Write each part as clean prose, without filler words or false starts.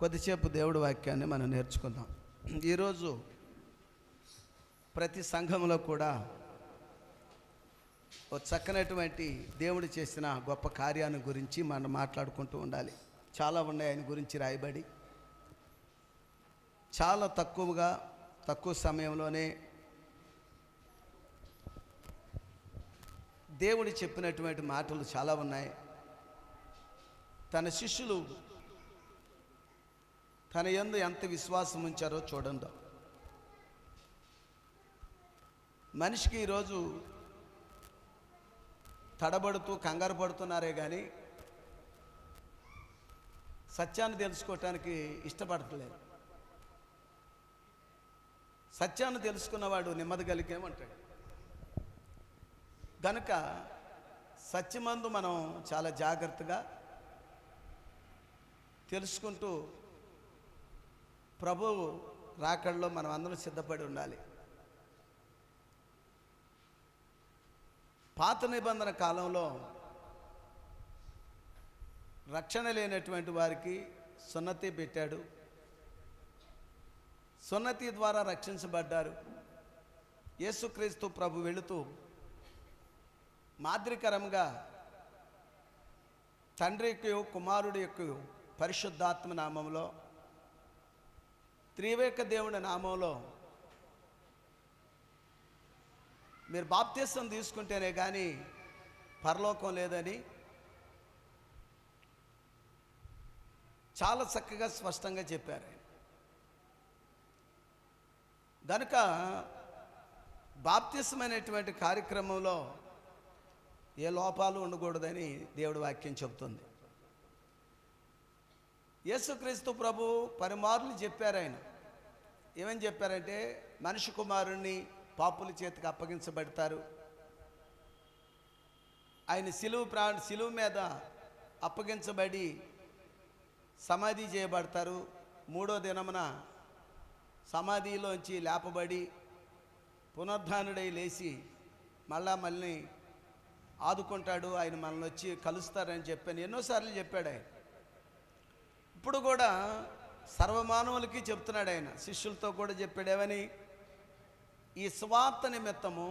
కొద్దిసేపు దేవుడి వాక్యాన్ని మనం నేర్చుకుందాం. ఈరోజు ప్రతి సంఘంలో కూడా ఒక చక్కనటువంటి దేవుడు చేసిన గొప్ప కార్యాన్ని గురించి మనం మాట్లాడుకుంటూ ఉండాలి. చాలా ఉన్నాయి ఆయన గురించి రాయబడి. చాలా తక్కువ సమయంలోనే దేవుడు చెప్పినటువంటి మాటలు చాలా ఉన్నాయి. తన శిష్యులు తన యందు ఎంత విశ్వాసం ఉంచారో చూడండి. మనిషికి ఈరోజు తడబడుతూ కంగారు పడుతున్నారే కానీ సత్యాన్ని తెలుసుకోవటానికి ఇష్టపడట్లేదు. సత్యాన్ని తెలుసుకున్నవాడు నెమ్మది కలిగేమంటాడు. కనుక సత్యమందు మనం చాలా జాగ్రత్తగా తెలుసుకుంటూ ప్రభువు రాకడలో మనం అందరం సిద్ధపడి ఉండాలి. పాత నిబంధన కాలంలో రక్షణ లేనటువంటి వారికి సున్నతి పెట్టాడు. సున్నతి ద్వారా రక్షించబడ్డారు. యేసుక్రీస్తు ప్రభు వెళుతూ మాదిరికరంగా తండ్రి యొక్క కుమారుడి యొక్క పరిశుద్ధాత్మ నామంలో త్రివేక దేవుని నామంలో మీరు బాప్తిసం తీసుకుంటేనే కానీ పరలోకం లేదని చాలా చక్కగా స్పష్టంగా చెప్పారు. కనుక బాప్తిసం అనేటువంటి కార్యక్రమంలో ఏ లోపాలు ఉండకూడదని దేవుడి వాక్యం చెబుతుంది. యేసుక్రీస్తు ప్రభు పలుమార్లు చెప్పారు. ఆయన ఏమని చెప్పారంటే, మనిషి కుమారుణ్ణి పాపుల చేతికి అప్పగించబడతారు, ఆయన సిలువ మీద అప్పగించబడి సమాధి చేయబడతారు, మూడో దినమున సమాధిలోంచి లేపబడి పునరుద్ధానుడై లేచి మళ్ళీ ఆదుకుంటాడు, ఆయన మనల్ని వచ్చి కలుస్తారని చెప్పాను ఎన్నోసార్లు చెప్పాడు ఆయన. ఇప్పుడు కూడా సర్వమానవులకి చెప్తున్నాడు ఆయన. శిష్యులతో కూడా చెప్పాడు ఏమని, ఈ సువార్త నిమిత్తము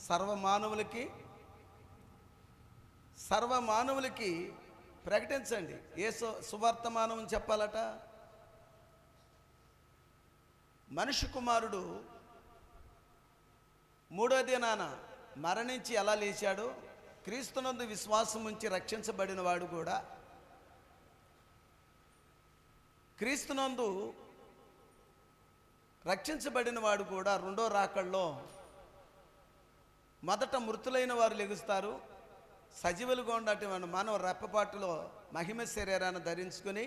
సర్వమానవులకి ప్రకటించండి. ఏ సువార్తమానం చెప్పాలట? మనిషి కుమారుడు మూడో దినాన మరణించి ఎలా లేచాడో, క్రీస్తునందు విశ్వాసం ఉంచి రక్షించబడిన వాడు కూడా క్రీస్తునందు రక్షించబడిన వాడు కూడా రెండో రాకడలో మొదట మృతులైన వారు లెగుస్తారు, సజీవులుగా ఉన్నటువంటి మానవ రెప్పపాటులో మహిమ శరీరాన్ని ధరించుకొని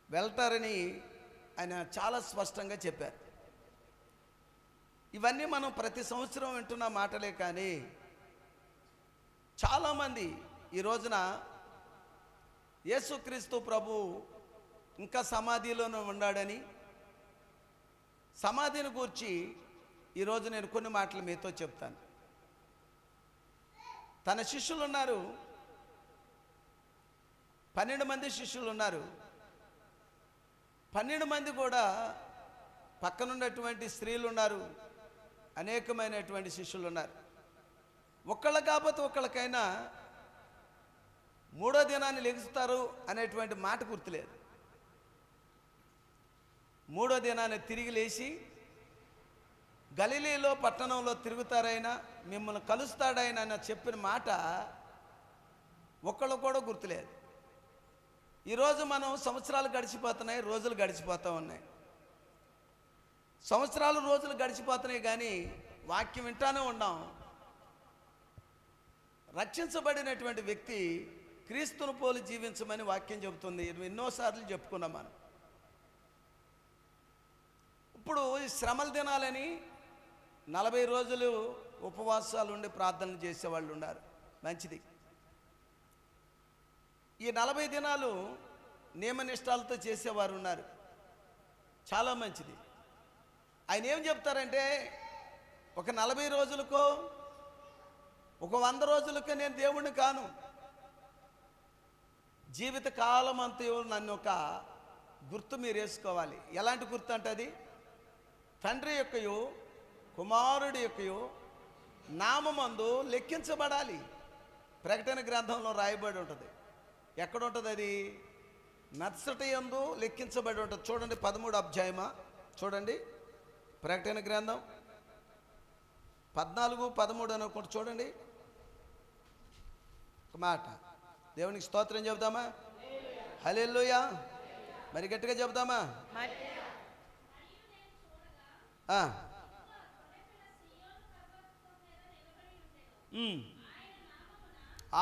వెళ్తారని ఆయన చాలా స్పష్టంగా చెప్పారు. ఇవన్నీ మనం ప్రతి సంవత్సరం వింటున్న మాటలే. కానీ చాలామంది ఈ రోజున యేసుక్రీస్తు ప్రభు ఇంకా సమాధిలోనే ఉన్నాడని, సమాధిని గూర్చి ఈరోజు నేను కొన్ని మాటలు మీతో చెప్తాను. తన శిష్యులు ఉన్నారు, 12 మంది శిష్యులు ఉన్నారు. 12 మంది కూడా పక్కనున్నటువంటి స్త్రీలు ఉన్నారు, అనేకమైనటువంటి శిష్యులు ఉన్నారు. ఒక్కళ్ళ కాకపోతే ఒక్కళ్ళకైనా మూడో దినాన్ని లెగుస్తారు అనేటువంటి మాట గుర్తులేదు. మూడో దినాన్ని తిరిగి లేచి గలిలీలో పట్టణంలో తిరుగుతారైనా, మిమ్మల్ని కలుస్తాడైనా అని చెప్పిన మాట ఒక్కళ్ళు కూడా గుర్తులేదు. ఈరోజు మనం సంవత్సరాలు గడిచిపోతున్నాయి, రోజులు గడిచిపోతూ ఉన్నాయి. సంవత్సరాలు రోజులు గడిచిపోతున్నాయి కానీ వాక్యం వింటానే ఉన్నాం. రక్షించబడినటువంటి వ్యక్తి క్రీస్తును పోలి జీవించమని వాక్యం చెబుతుంది. ఎన్నోసార్లు చెప్పుకున్నాం మనం. ఇప్పుడు ఈ శ్రమల దినాలని 40 రోజులు ఉపవాసాలు ఉండి ప్రార్థనలు చేసేవాళ్ళు ఉన్నారు, మంచిది. ఈ 40 దినాలు నియమనిష్టాలతో చేసేవారు ఉన్నారు, చాలా మంచిది. ఆయన ఏం చెప్తారంటే, ఒక 40 రోజులకో ఒక 100 రోజులకో నేను దేవుణ్ణి కాను, జీవిత కాలం అంతయు నన్ను ఒక గుర్తు మీరు వేసుకోవాలి. ఎలాంటి గుర్తు అంటే అది తండ్రి యొక్కయు కుమారుడి యొక్కయు నామమందు లెక్కించబడాలి. ప్రకటన గ్రంథంలో రాయబడి ఉంటుంది. ఎక్కడ ఉంటుంది అది? నర్సటి యందు లెక్కించబడి ఉంటుంది. చూడండి 13వ అధ్యాయమా, చూడండి ప్రకటన గ్రంథం 14, 13 అనుకుంటూ చూడండి. ఒక మాట దేవునికి స్తోత్రం చెబుదామా? హల్లెలూయా. మరి గట్టిగా చెబుదామా?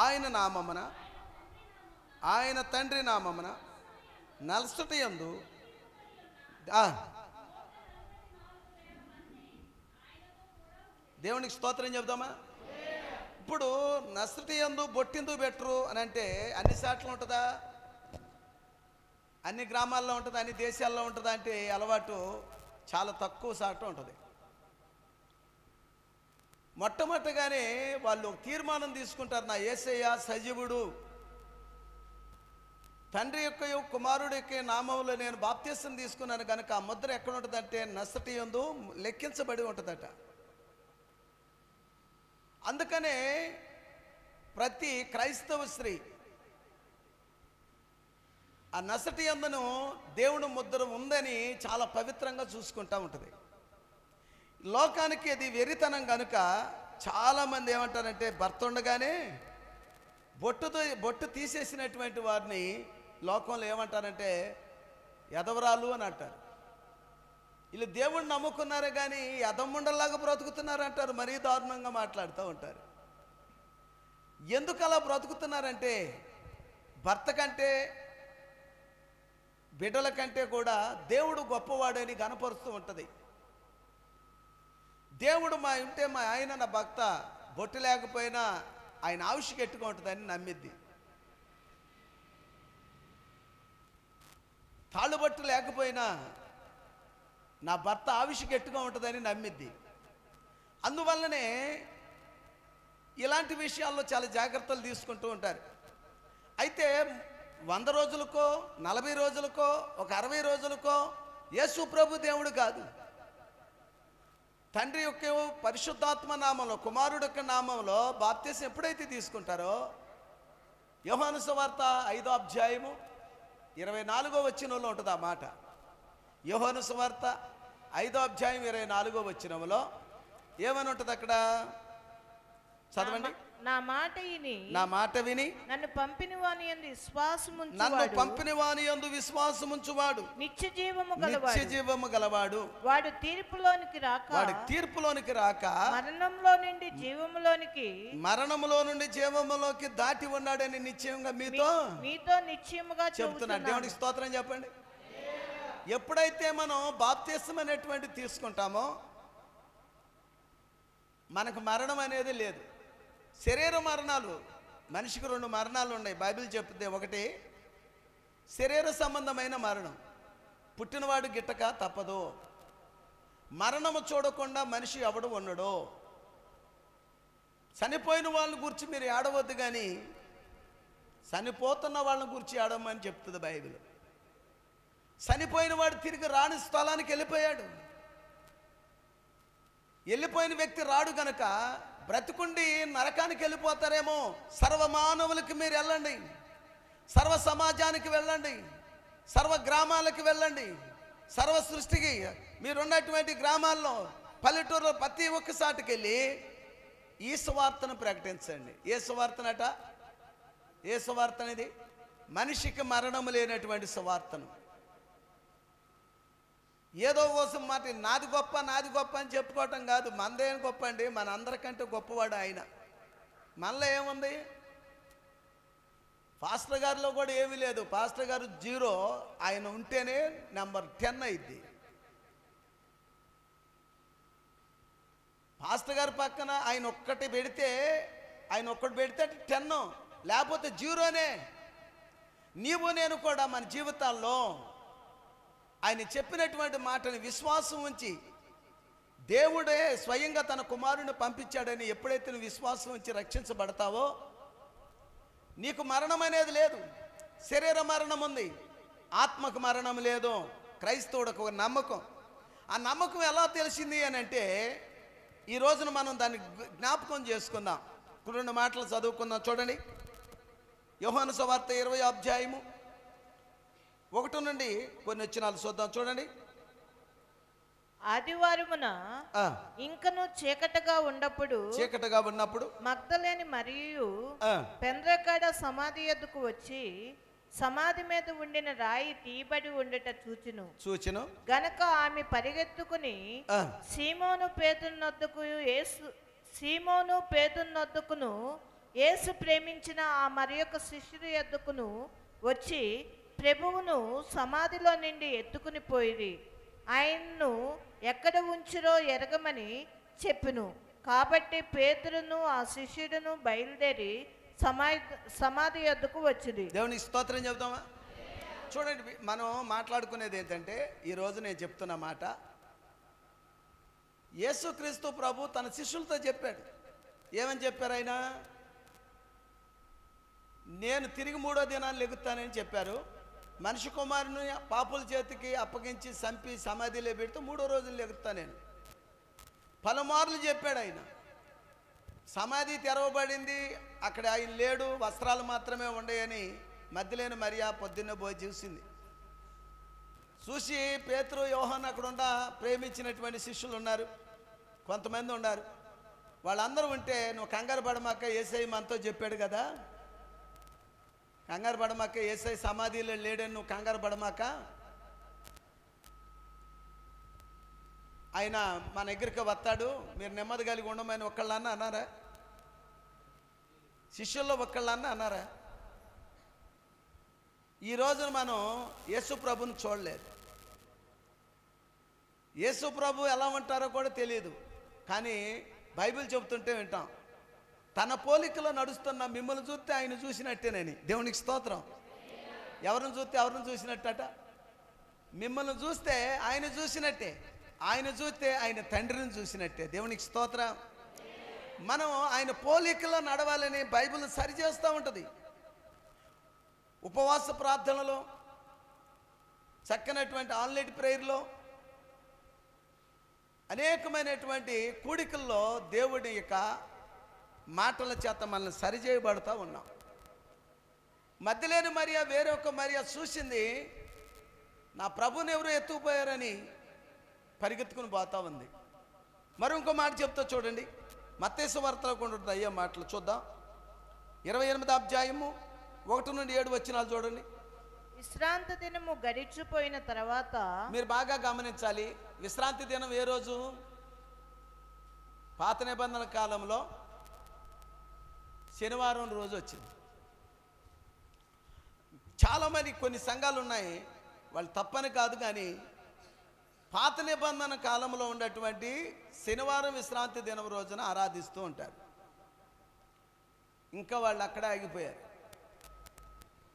ఆయన నామమున, ఆయన తండ్రి నామమున నల్సటి యందు దేవునికి స్తోత్రం చెబుదామా? ఇప్పుడు నల్సటి యందు బొట్టిందు బెటరు అని అంటే అన్ని సార్లు ఉంటుందా? అన్ని గ్రామాల్లో ఉంటుంది, అన్ని దేశాల్లో ఉంటుందా అంటే అలవాటు చాలా తక్కువ సార్లు ఉంటుంది. మొట్టమొదటిగానే వాళ్ళు తీర్మానం తీసుకుంటారు, నా యేసయ్య సజీవుడు, తండ్రి యొక్క కుమారుడి యొక్క నామంలో నేను బాప్తిసం తీసుకున్నాను కనుక ఆ ముద్ర ఎక్కడ ఉంటుందంటే నల్సటి యందు లెక్కించబడి ఉంటుందట. అందుకనే ప్రతి క్రైస్తవ స్త్రీ ఆ నల్సటి యందును దేవుని ముద్ర ఉందని చాలా పవిత్రంగా చూసుకుంటూ ఉంటుంది. లోకానికి అది వెరితనం కనుక చాలామంది ఏమంటారంటే భర్త ఉండగానే బొట్టు తీసేసినటువంటి వారిని లోకంలో ఏమంటారంటే ఎదవరాలు అని అంటారు. వీళ్ళు దేవుణ్ణి నమ్ముకున్నారు కానీ ఎదముండల్లాగా బ్రతుకుతున్నారు అంటారు. మరీ దారుణంగా మాట్లాడుతూ ఉంటారు. ఎందుకు అలా బ్రతుకుతున్నారంటే భర్త కంటే బిడ్డల కంటే కూడా దేవుడు గొప్పవాడని గనపరుస్తూ ఉంటుంది. దేవుడు మా ఆయన నా భక్త బొట్టు లేకపోయినా ఆయన ఆవిష్కి ఎట్టుగా ఉంటుందని నమ్మిద్ది. తాళుబట్టు లేకపోయినా నా భర్త ఆవిష్కి ఎట్టుగా ఉంటుందని నమ్మిద్ది. అందువల్లనే ఇలాంటి విషయాల్లో చాలా జాగ్రత్తలు తీసుకుంటూ ఉంటారు. అయితే 100 రోజులకో 40 రోజులకో ఒక 60 రోజులకో యేసు ప్రభు దేవుడు కాదు. తండ్రి యొక్క పరిశుద్ధాత్మ నామంలో కుమారుడు యొక్క నామంలో బాప్తిసం ఎప్పుడైతే తీసుకుంటారో యోహాను సువార్త 5వ అధ్యాయము 24వ వచనంలో ఉంటుంది ఆ మాట. యోహాను సువార్త 5వ అధ్యాయం 24వ వచనంలో ఏమని ఉంటుంది అక్కడ? చదవండి. నా మాట విని నన్ను పంపిన వాని యందు విశ్వాసముంచువాడు నిత్య జీవము గలవాడు. వాడు తీర్పులోనికి రాక మరణంలో నుండి జీవములోకి దాటి ఉన్నాడని నిశ్చయంగా మీతో నిశ్చయముగా చెబుతున్నాడు. దేవునికి స్తోత్రం చెప్పండి. ఎప్పుడైతే మనం బాప్తిసం అనేటువంటి తీసుకుంటామో మనకు మరణం అనేది లేదు. శరీర మరణాలు, మనిషికి 2 మరణాలు ఉన్నాయి బైబిల్ చెప్తే. ఒకటి శరీర సంబంధమైన మరణం, పుట్టినవాడు గిట్టక తప్పదు. మరణము చూడకుండా మనిషి ఎవడు ఉండడు. చనిపోయిన వాళ్ళని గురించి మీరు ఏడవద్దు, కానీ చనిపోతున్న వాళ్ళని గురించి ఏడవమని చెప్తుంది బైబిల్. చనిపోయిన వాడు తిరిగి రాని స్థలానికి వెళ్ళిపోయిన వ్యక్తి రాడు గనక బ్రతుకుండి నరకానికి వెళ్ళిపోతారేమో. సర్వమానవులకి మీరు వెళ్ళండి, సర్వ సమాజానికి వెళ్ళండి, సర్వ గ్రామాలకు వెళ్ళండి, సర్వ సృష్టికి మీరున్నటువంటి గ్రామాల్లో పల్లెటూరులో ప్రతి ఒక్క సాటికి వెళ్ళి ఈ సువార్తను ప్రకటించండి. ఏ సువార్తనట? ఏ సువార్త అనేది? మనిషికి మరణము లేనటువంటి సువార్తను. ఏదో కోసం మాట నాది గొప్ప అని చెప్పుకోవటం కాదు. మనదేం గొప్ప అండి? మన అందరికంటే గొప్పవాడు ఆయన. మనలో ఏముంది? పాస్టర్ గారిలో కూడా ఏమీ లేదు. పాస్టర్ గారు 0, ఆయన ఉంటేనే నెంబర్ 10 అయింది. పాస్టర్ గారి పక్కన ఆయన ఒక్కటి పెడితే 10, లేకపోతే 0నే. నీవు నేను కూడా మన జీవితాల్లో ఆయన చెప్పినటువంటి మాటని విశ్వాసం ఉంచి, దేవుడే స్వయంగా తన కుమారుని పంపించాడని ఎప్పుడైతే నువ్వు విశ్వాసం ఉంచి రక్షించబడతావో నీకు మరణం అనేది లేదు. శరీర మరణం ఉంది, ఆత్మకు మరణం లేదు. క్రైస్తవుడికి ఒక నమ్మకం. ఆ నమ్మకం ఎలా తెలిసింది అని అంటే ఈ రోజున మనం దాన్ని జ్ఞాపకం చేసుకుందాం. 2 మాటలు చదువుకుందాం. చూడండి, యోహాను సువార్త 20వ అధ్యాయము 1 నుండి కొన్ని వచనాలు చూద్దాం. చూడండి. ఆదివారమున ఆ, ఇంకను చీకటిగా ఉన్నప్పుడు మగ్దలేని మరియు ఆ, పెంద్రకాడ సమాధి యొద్దకు వచ్చి సమాధి మీద ఉండిన రాయి తీయబడి ఉండుట చూచెను. గనక ఆమె పరిగెత్తుకుని ఆ, సీమోను పేతునొద్దకును యేసు ప్రేమించిన ఆ మరి యొక్క శిష్యుడి యొద్దకును వచ్చి ప్రభువును సమాధిలో నుండి ఎత్తుకుని పోయిరి. ఆయన్ను ఎక్కడ ఉంచిరో ఎరగమని చెప్పెను. కాబట్టి పేతురును ఆ శిష్యుడును బయలుదేరి సమాధి యొద్దకు వచ్చింది. దేవునికి స్తోత్రం చెబుతామా? చూడండి, మనం మాట్లాడుకునేది ఏంటంటే ఈరోజు నేను చెప్తున్న మాట యేసుక్రీస్తు ప్రభు తన శిష్యులతో చెప్పాడు. ఏమని చెప్పారు ఆయన? నేను తిరిగి 3వ దినాన్ని లెగుతానని చెప్పారు. మనిషి కుమారుని పాపుల చేతికి అప్పగించి చంపి సమాధిలో పెడితే 3వ రోజులు లెగుతా నేను పలుమార్లు చెప్పాడు ఆయన. సమాధి తెరవబడింది, అక్కడ ఆయన లేడు, వస్త్రాలు మాత్రమే ఉండేయని మధ్యలేని మరియా పొద్దున్నే పోయి చూసి పేతురు యోహాను అక్కడ ప్రేమించినటువంటి శిష్యులు ఉన్నారు, కొంతమంది ఉన్నారు. వాళ్ళందరూ ఉంటే నువ్వు కంగారు పడమాక, యేసయ్య మనతో చెప్పాడు కదా, కంగారు పడమాక, యేసయ్య సమాధిలో లేడని నువ్వు కంగారు పడమాక, ఆయన మన దగ్గరికి వస్తాడు, మీరు నెమ్మది కలిగి ఉండమని ఒక్కళ్ళన్నా అన్నారా? శిష్యుల్లో ఒక్కళ్ళన్నా అన్నారా? ఈ రోజున మనం యేసు ప్రభుని చూడలేదు. యేసు ప్రభు ఎలా ఉంటారో కూడా తెలియదు, కానీ బైబిల్ చెబుతుంటే వింటాం. తన పోలికలో నడుస్తున్న మిమ్మల్ని చూస్తే ఆయన చూసినట్టేనని. దేవునికి స్తోత్రం. ఎవరిని చూసినట్టట? మిమ్మల్ని చూస్తే ఆయన చూసినట్టే, ఆయన చూస్తే ఆయన తండ్రిని చూసినట్టే. దేవునికి స్తోత్రం. మనం ఆయన పోలికలో నడవాలని బైబిల్ సరిచేస్తూ ఉంటుంది. ఉపవాస ప్రార్థనలో, చక్కనటువంటి ఆన్లైన్ ప్రేయర్లో, అనేకమైనటువంటి కూడికల్లో దేవుడి యొక్క మాటల చేత మనల్ని సరిచేయబడుతూ ఉన్నాం. మధ్యలేని మరియా వేరే ఒక మరియా చూసింది, నా ప్రభుని ఎవరు ఎత్తుకుపోయారని పరిగెత్తుకుని పోతా ఉంది. మరి ఇంకో మాట చెప్తా చూడండి, మత్తయి సువార్తలో కూడా ఉంటుంది అయ్యే మాటలు. చూద్దాం. 28వ అధ్యాయము 1 నుండి 7 వచనాలు చూడండి. విశ్రాంతి దినము గడిచిపోయిన తర్వాత, మీరు బాగా గమనించాలి, విశ్రాంతి దినం ఏ రోజు? పాత నిబంధన కాలంలో శనివారం రోజు వచ్చింది. చాలామంది కొన్ని సంఘాలు ఉన్నాయి, వాళ్ళు తప్పని కాదు, కానీ పాత నిబంధన కాలంలో ఉన్నటువంటి శనివారం విశ్రాంతి దినం రోజున ఆరాధిస్తూ ఉంటారు. ఇంకా వాళ్ళు అక్కడే ఆగిపోయారు.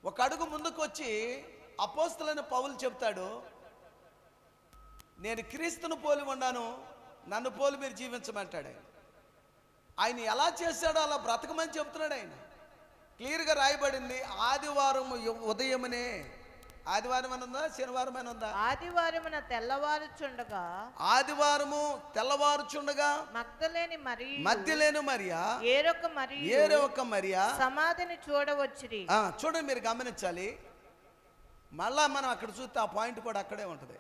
ఒక అడుగు ముందుకు వచ్చి అపోస్తలుడైన పౌలు చెప్తాడు, నేను క్రీస్తును పోలి ఉన్నాను, నన్ను పోలి మీరు జీవించమంటాడు. ఆయన ఎలా చేశాడో అలా బ్రతకమని చెప్తున్నాడు. ఆయన క్లియర్గా రాయబడింది. ఆదివారం ఉదయమునే, ఆదివారం అని ఉందా, శనివారం అని ఉందా? ఆదివారమున ఆదివారము తెల్లవారుచుండగా మధ్యలేని మరియా ఏరొక మరియా సమాధిని చూడవచ్చిరి. చూడండి, మీరు గమనించాలి. మళ్ళా మనం అక్కడ చూస్తే ఆ పాయింట్ కూడా అక్కడే ఉంటుంది.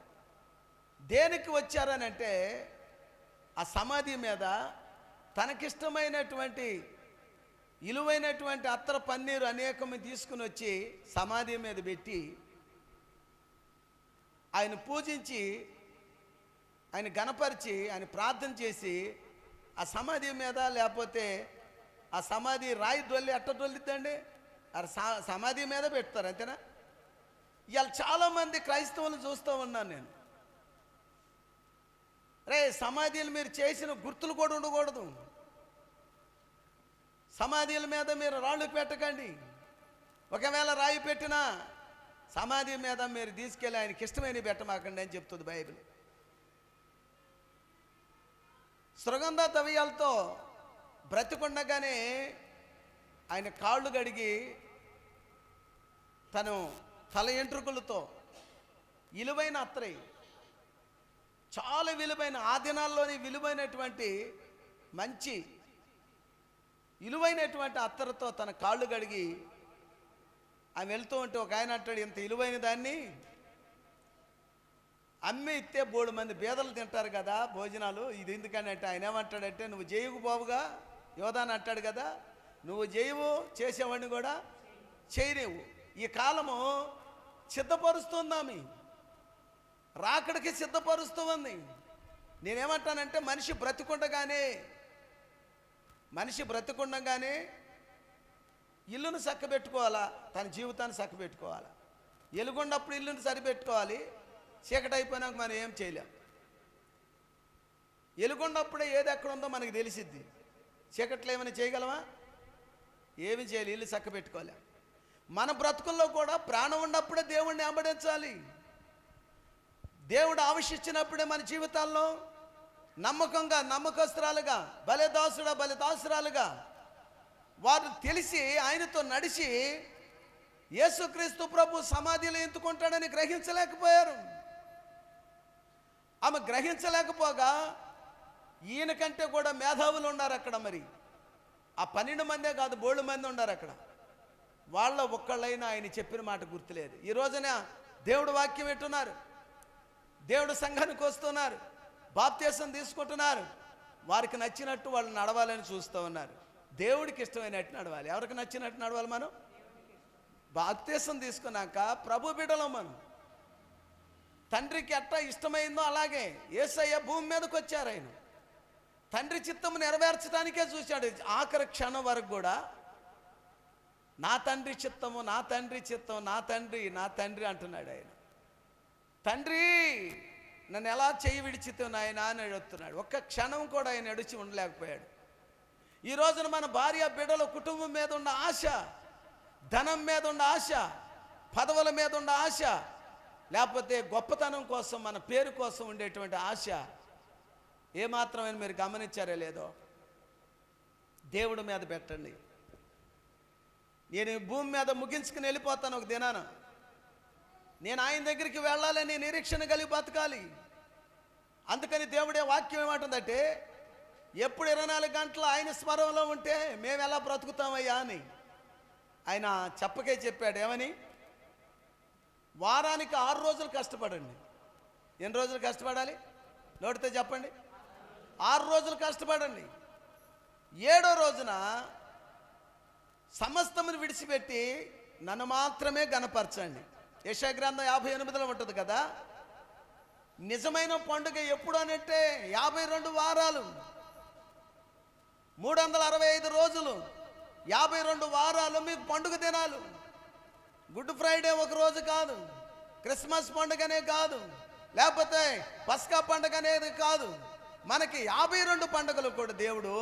దేనికి వచ్చారని అంటే, ఆ సమాధి మీద తనకిష్టమైనటువంటి విలువైనటువంటి అత్తర పన్నీరు అనేకం తీసుకుని వచ్చి సమాధి మీద పెట్టి ఆయన పూజించి, ఆయన గణపరిచి, ఆయన ప్రార్థన చేసి, ఆ సమాధి మీద, లేకపోతే ఆ సమాధి రాయి దొల్లి అట్ట దొల్లిద్దండి, సమాధి మీద పెడతారు, అంతేనా? ఇవాళ చాలామంది క్రైస్తవులు చూస్తూ ఉన్నాను నేను. రే, సమాధులు మీరు చేసిన గుర్తులు కూడా ఉండకూడదు, సమాధుల మీద మీరు రాళ్ళు పెట్టకండి, ఒకవేళ రాయి పెట్టినా సమాధి మీద మీరు తీసుకెళ్ళి ఆయనకి ఇష్టమైన పెట్టమాకండి అని చెప్తుంది బైబిల్. సుగంధ తవియాలతో బ్రతికుండగానే ఆయన కాళ్ళు గడిగి తను తల ఎంట్రుకలతో విలువైన అత్తరి, చాలా విలువైన, ఆ దినాల్లోని విలువైనటువంటి మంచి విలువైనటువంటి అత్తరుతో తన కాళ్ళు కడిగి ఆమె వెళ్తూ ఉంటే ఒక ఆయన అంటాడు, ఇంత విలువైన దాన్ని అమ్మి ఇస్తే 3 మంది బీదలు తింటారు కదా భోజనాలు, ఇది ఎందుకని అంటే ఆయన ఏమంటాడంటే, నువ్వు జైవుకు బాబుగా యోధాని అంటాడు కదా, నువ్వు జైవు చేసేవాడిని కూడా చేయలేవు. ఈ కాలము సిద్ధపరుస్తుందామి, రాకడికి సిద్ధపరుస్తూ ఉంది. నేనేమంటానంటే మనిషి బ్రతికుండగానే ఇల్లును చక్కబెట్టుకోవాలా, తన జీవితాన్ని చక్కబెట్టుకోవాలా. ఎలుగున్నప్పుడు ఇల్లును సరిపెట్టుకోవాలి, చీకటి అయిపోయినాక మనం ఏం చేయలేం. ఎలుగున్నప్పుడే ఏది ఎక్కడ ఉందో మనకు తెలిసిద్ది, చీకట్లో ఏమైనా చేయగలమా? ఏమి చేయాలి, ఇల్లు చక్కబెట్టుకోలేం. మన బ్రతుకుల్లో కూడా ప్రాణం ఉన్నప్పుడే దేవుణ్ణి వెంబడించాలి. దేవుడు ఆవశించినప్పుడే మన జీవితాల్లో నమ్మకస్తురాలుగా, బలిదాసురాలుగా వారు తెలిసి ఆయనతో నడిచి యేసుక్రీస్తు ప్రభు సమాధిలో ఎందుకుంటాడని గ్రహించలేకపోయారు. ఆమె గ్రహించలేకపోగా ఈయన కంటే కూడా మేధావులు ఉన్నారు అక్కడ. మరి ఆ 12 మందే కాదు, 3 మంది ఉన్నారు అక్కడ. వాళ్ళ ఒక్కళ్ళైనా ఆయన చెప్పిన మాట గుర్తులేదు. ఈ రోజున దేవుడు వాక్యం వింటున్నారు, దేవుడు సంఘానికి వస్తున్నారు, బాప్తీసం తీసుకుంటున్నారు. వారికి నచ్చినట్టు వాళ్ళు నడవాలని చూస్తూ ఉన్నారు. దేవుడికి ఇష్టమైనట్టు నడవాలి. ఎవరికి నచ్చినట్టు నడవాలి? మనం బాప్తీసం తీసుకున్నాక ప్రభు బిడ్డలం. మనం తండ్రికి ఎట్టా ఇష్టమైందో అలాగే యేసయ్య భూమి మీదకి వచ్చారు. ఆయన తండ్రి చిత్తము నెరవేర్చడానికే చూశాడు. ఆఖరి క్షణం వరకు కూడా నా తండ్రి చిత్తము, నా తండ్రి చిత్తం, నా తండ్రి అంటున్నాడు. ఆయన తండ్రి నన్ను ఎలా చేయి విడిచితే నాయన అని అడుగుతున్నాడు. ఒక్క క్షణం కూడా ఆయన అడిచి ఉండలేకపోయాడు. ఈ రోజున మన భార్య బిడ్డల కుటుంబం మీద ఉన్న ఆశ, ధనం మీద ఉన్న ఆశ, పదవుల మీద ఉన్న ఆశ, లేకపోతే గొప్పతనం కోసం, మన పేరు కోసం ఉండేటువంటి ఆశ ఏమాత్రమైనా మీరు గమనించారో లేదో దేవుడి మీద పెట్టండి. నేను భూమి మీద ముగించుకుని వెళ్ళిపోతాను ఒక దినాన. నేను ఆయన దగ్గరికి వెళ్ళాలని నిరీక్షణ కలిగి బతకాలి. అందుకని దేవుడే వాక్యం ఏమంటుందంటే, ఎప్పుడు 24 గంటలు ఆయన స్మరణలో ఉంటే మేము ఎలా బ్రతుకుతామయ్యా అని ఆయన చెప్పకే చెప్పాడు. ఏమని? వారానికి 6 రోజులు కష్టపడండి. ఎన్ని రోజులు కష్టపడాలి? నోటితో చెప్పండి. 6 రోజులు కష్టపడండి. 7వ రోజున సమస్తమును విడిచిపెట్టి నన్ను మాత్రమే గణపరచండి. యెషయా గ్రంథం 58లో ఉంటుంది కదా. నిజమైన పండుగ ఎప్పుడు అనంటే 52 వారాలు, 365 రోజులు, 52 వారాలు మీకు పండుగ దినాలు. గుడ్ ఫ్రైడే ఒక రోజు కాదు, క్రిస్మస్ పండుగనే కాదు, లేకపోతే పస్కా పండుగ అనేది కాదు. మనకి 52 పండుగలు కూడా దేవుడు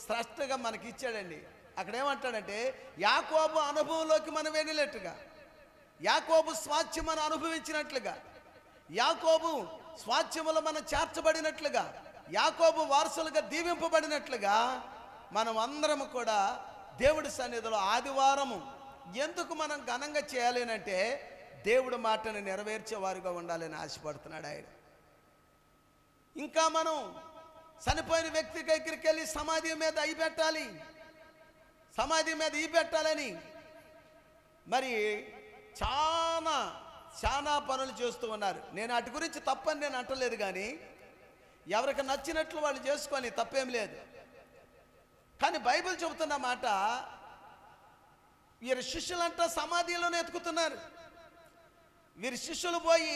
స్పష్టంగా మనకి ఇచ్చాడండి. అక్కడ ఏమంటాడంటే, యాకోబు అనుభవంలోకి మనం వెళ్ళినట్టుగా, యాకోబు స్వాస్థ్యం మనం అనుభవించినట్లుగా, యాకోబు స్వాస్థ్యములో మనం చేర్చబడినట్లుగా, యాకోబు వారసులుగా దీవింపబడినట్లుగా మనం అందరం కూడా దేవుడి సన్నిధిలో ఆదివారము ఎందుకు మనం ఘనంగా చేయాలి అంటే, దేవుడి మాటను నెరవేర్చేవారుగా ఉండాలని ఆశపడుతున్నాడు ఆయన. ఇంకా మనం చనిపోయిన వ్యక్తి దగ్గరికి వెళ్ళి సమాధి మీద ఈ పెట్టాలని మరి చాలా పనులు చేస్తూ ఉన్నారు. నేను అటు గురించి తప్పని నేను అంటలేదు, కానీ ఎవరికి నచ్చినట్లు వాళ్ళు చేసుకొని తప్పేం లేదు. కానీ బైబిల్ చెబుతున్న మాట, వీరి శిష్యులంతా సమాధిలోనే ఎతుకుతున్నారు. వీరి శిష్యులు పోయి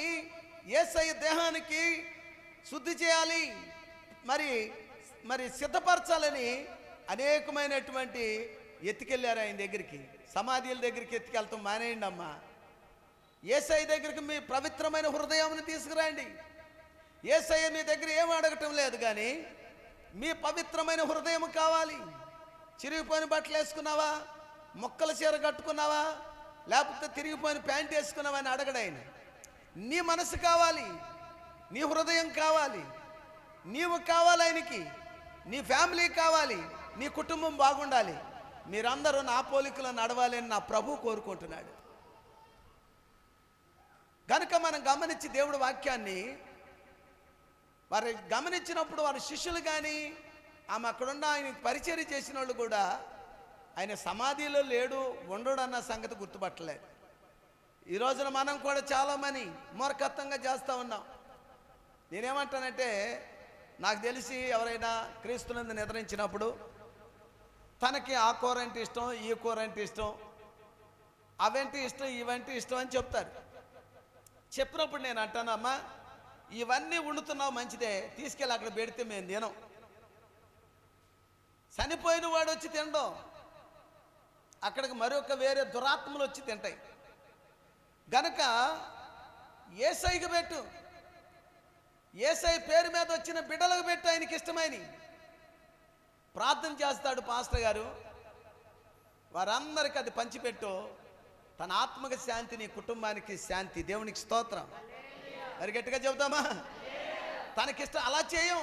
యేసయ్య దేహానికి శుద్ధి చేయాలి, మరి సిద్ధపరచాలని అనేకమైనటువంటి ఎత్తుకెళ్ళారు ఆయన దగ్గరికి. సమాధుల దగ్గరికి ఎత్తుకెళ్తాం మానేయండి అమ్మా. యేసయ్య దగ్గరికి మీ పవిత్రమైన హృదయాన్ని తీసుకురండి. యేసయ్య మీ దగ్గర ఏం అడగటం లేదు, కానీ మీ పవిత్రమైన హృదయం కావాలి. చిరిగిపోయిన బట్టలు వేసుకున్నావా, మొక్కల చీర కట్టుకున్నావా, లేకపోతే తిరిగిపోయిన ప్యాంట్ వేసుకున్నావా అని అడగడాయన. నీ మనసు కావాలి, నీ హృదయం కావాలి, నీవు కావాలి ఆయనకి, నీ ఫ్యామిలీ కావాలి, నీ కుటుంబం బాగుండాలి. మీరందరూ నా పోలికలో నడవాలి అని నా ప్రభు కోరుకుంటున్నాడు. కనుక మనం గమనించి దేవుడి వాక్యాన్ని వారు గమనించినప్పుడు వారి శిష్యులు కానీ ఆమె అక్కడున్న ఆయన పరిచర్య చేసిన వాళ్ళు కూడా ఆయన సమాధిలో లేడు ఉండడు అన్న సంగతి గుర్తుపట్టలేదు. ఈ రోజున మనం కూడా చాలామంది మూర్ఖత్వంగా చేస్తూ ఉన్నాం. నేనేమంటానంటే, నాకు తెలిసి ఎవరైనా క్రీస్తునందు నిద్రించినప్పుడు తనకి ఆ కూర అంటే ఇష్టం, ఈ కూర అంటే ఇష్టం, అవంటే ఇష్టం, ఇవంటే ఇష్టం అని చెప్తారు. చెప్పినప్పుడు నేను అంటాను, అమ్మా ఇవన్నీ వండుతున్నావు మంచిదే, తీసుకెళ్ళి అక్కడ పెడితే మేము తినం. చనిపోయిన వాడు వచ్చి తినడం, అక్కడికి మరొక వేరే దురాత్మలు వచ్చి తింటాయి. గనక యేసయ్యకి పెట్టు, యేసయ్య పేరు మీద వచ్చిన బిడ్డలకు పెట్టు, ఆయనకి ఇష్టమైన ప్రార్థన చేస్తాడు పాస్టర్ గారు. వారందరికీ అది పంచిపెట్టు. తన ఆత్మకి శాంతి, నీ కుటుంబానికి శాంతి. దేవునికి స్తోత్రం. మరి గట్టిగా చెబుతామా? తనకిష్టం అలా చేయం.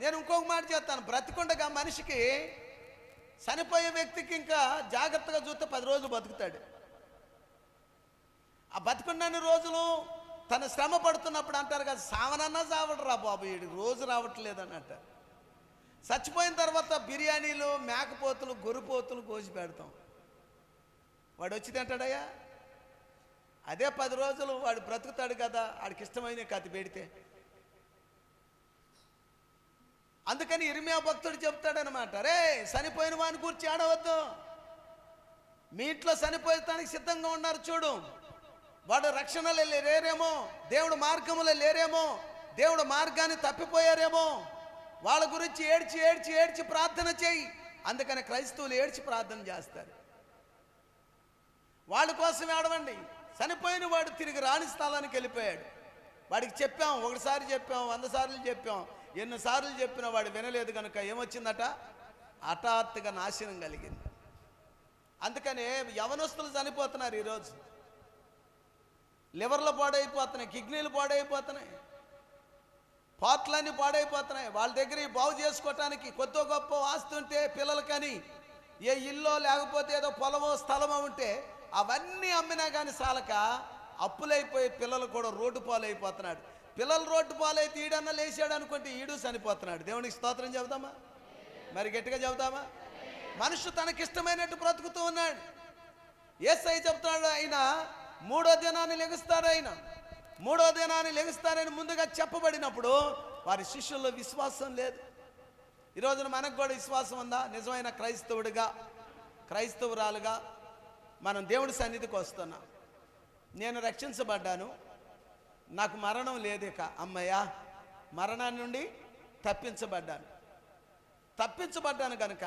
నేను ఇంకొక మాట చేస్తాను, బ్రతికుండగా మనిషికి చనిపోయే వ్యక్తికి ఇంకా జాగ్రత్తగా చూస్తే 10 రోజులు బతుకుతాడు. ఆ బతుకున్నన్ని రోజులు తను శ్రమ పడుతున్నప్పుడు అంటారు కదా, సావనన్నా సావడు రా బాబు, వీడికి రోజు రావట్లేదని అంటారు. చచ్చిపోయిన తర్వాత బిర్యానీలు, మేకపోతులు, గొర్రెపోతులు కోసి పెడతాం. వాడు వచ్చి తింటాడయ్యా? అదే 10 రోజులు వాడు బ్రతుకుతాడు కదా, వాడికి ఇష్టమైన కథ పెడితే. అందుకని ఇర్మియా భక్తుడు చెప్తాడనమాట, రే చనిపోయిన వాడిని గురించి ఆడవద్దు, మీ ఇంట్లో చనిపోయటానికి సిద్ధంగా ఉన్నారు చూడు, వాడు రక్షణలో లేరేమో, దేవుడు మార్గంలో లేరేమో, దేవుడు మార్గాన్ని తప్పిపోయారేమో, వాళ్ళ గురించి ఏడ్చి ఏడ్చి ఏడ్చి ప్రార్థన చేయి. అందుకని క్రైస్తవులు ఏడ్చి ప్రార్థన చేస్తారు. వాళ్ళ కోసం ఏడవండి. చనిపోయిన వాడు తిరిగి రాని స్థలానికి వెళ్ళిపోయాడు. వాడికి చెప్పాం, ఒకసారి చెప్పాం, 100 సార్లు చెప్పాం, ఎన్నిసార్లు చెప్పినా వాడు వినలేదు. కనుక ఏమొచ్చిందట? హఠాత్తుగా నాశనం కలిగింది. అందుకనే యవనస్తులు చనిపోతున్నారు ఈరోజు. లివర్లు పాడైపోతున్నాయి, కిడ్నీలు పాడైపోతున్నాయి, పాత్లన్నీ పాడైపోతున్నాయి. వాళ్ళ దగ్గర బాగు చేసుకోవటానికి కొద్ది గొప్ప ఆస్తి ఉంటే పిల్లలకని ఏ ఇల్లో లేకపోతే ఏదో పొలమో స్థలమో ఉంటే అవన్నీ అమ్మినా కానీ చాలక అప్పులైపోయి పిల్లలు కూడా రోడ్డు పాలైపోతున్నాడు. పిల్లలు రోడ్డు పాలైతే ఈడన్నా లేచాడు అనుకుంటే ఈడు చనిపోతున్నాడు. దేవునికి స్తోత్రం చెబుదామా? మరి గట్టిగా చెబుదామా? మనుషు తనకిష్టమైనట్టు బ్రతుకుతూ ఉన్నాడు. యేసయ్య చెప్తున్నాడు, ఆయన 3వ దినాన్ని లెగుస్తారు, ఆయన 3వ దినాన్ని లెగుస్తారని ముందుగా చెప్పబడినప్పుడు వారి శిష్యుల్లో విశ్వాసం లేదు. ఈ రోజున మనకు కూడా విశ్వాసం ఉందా? నిజమైన క్రైస్తవుడిగా, క్రైస్తవురాలుగా మనం దేవుడి సన్నిధికి వస్తున్నాం. నేను రక్షించబడ్డాను, నాకు మరణం లేదు, ఇక అమ్మయ్య మరణాన్ని నుండి తప్పించబడ్డాను కనుక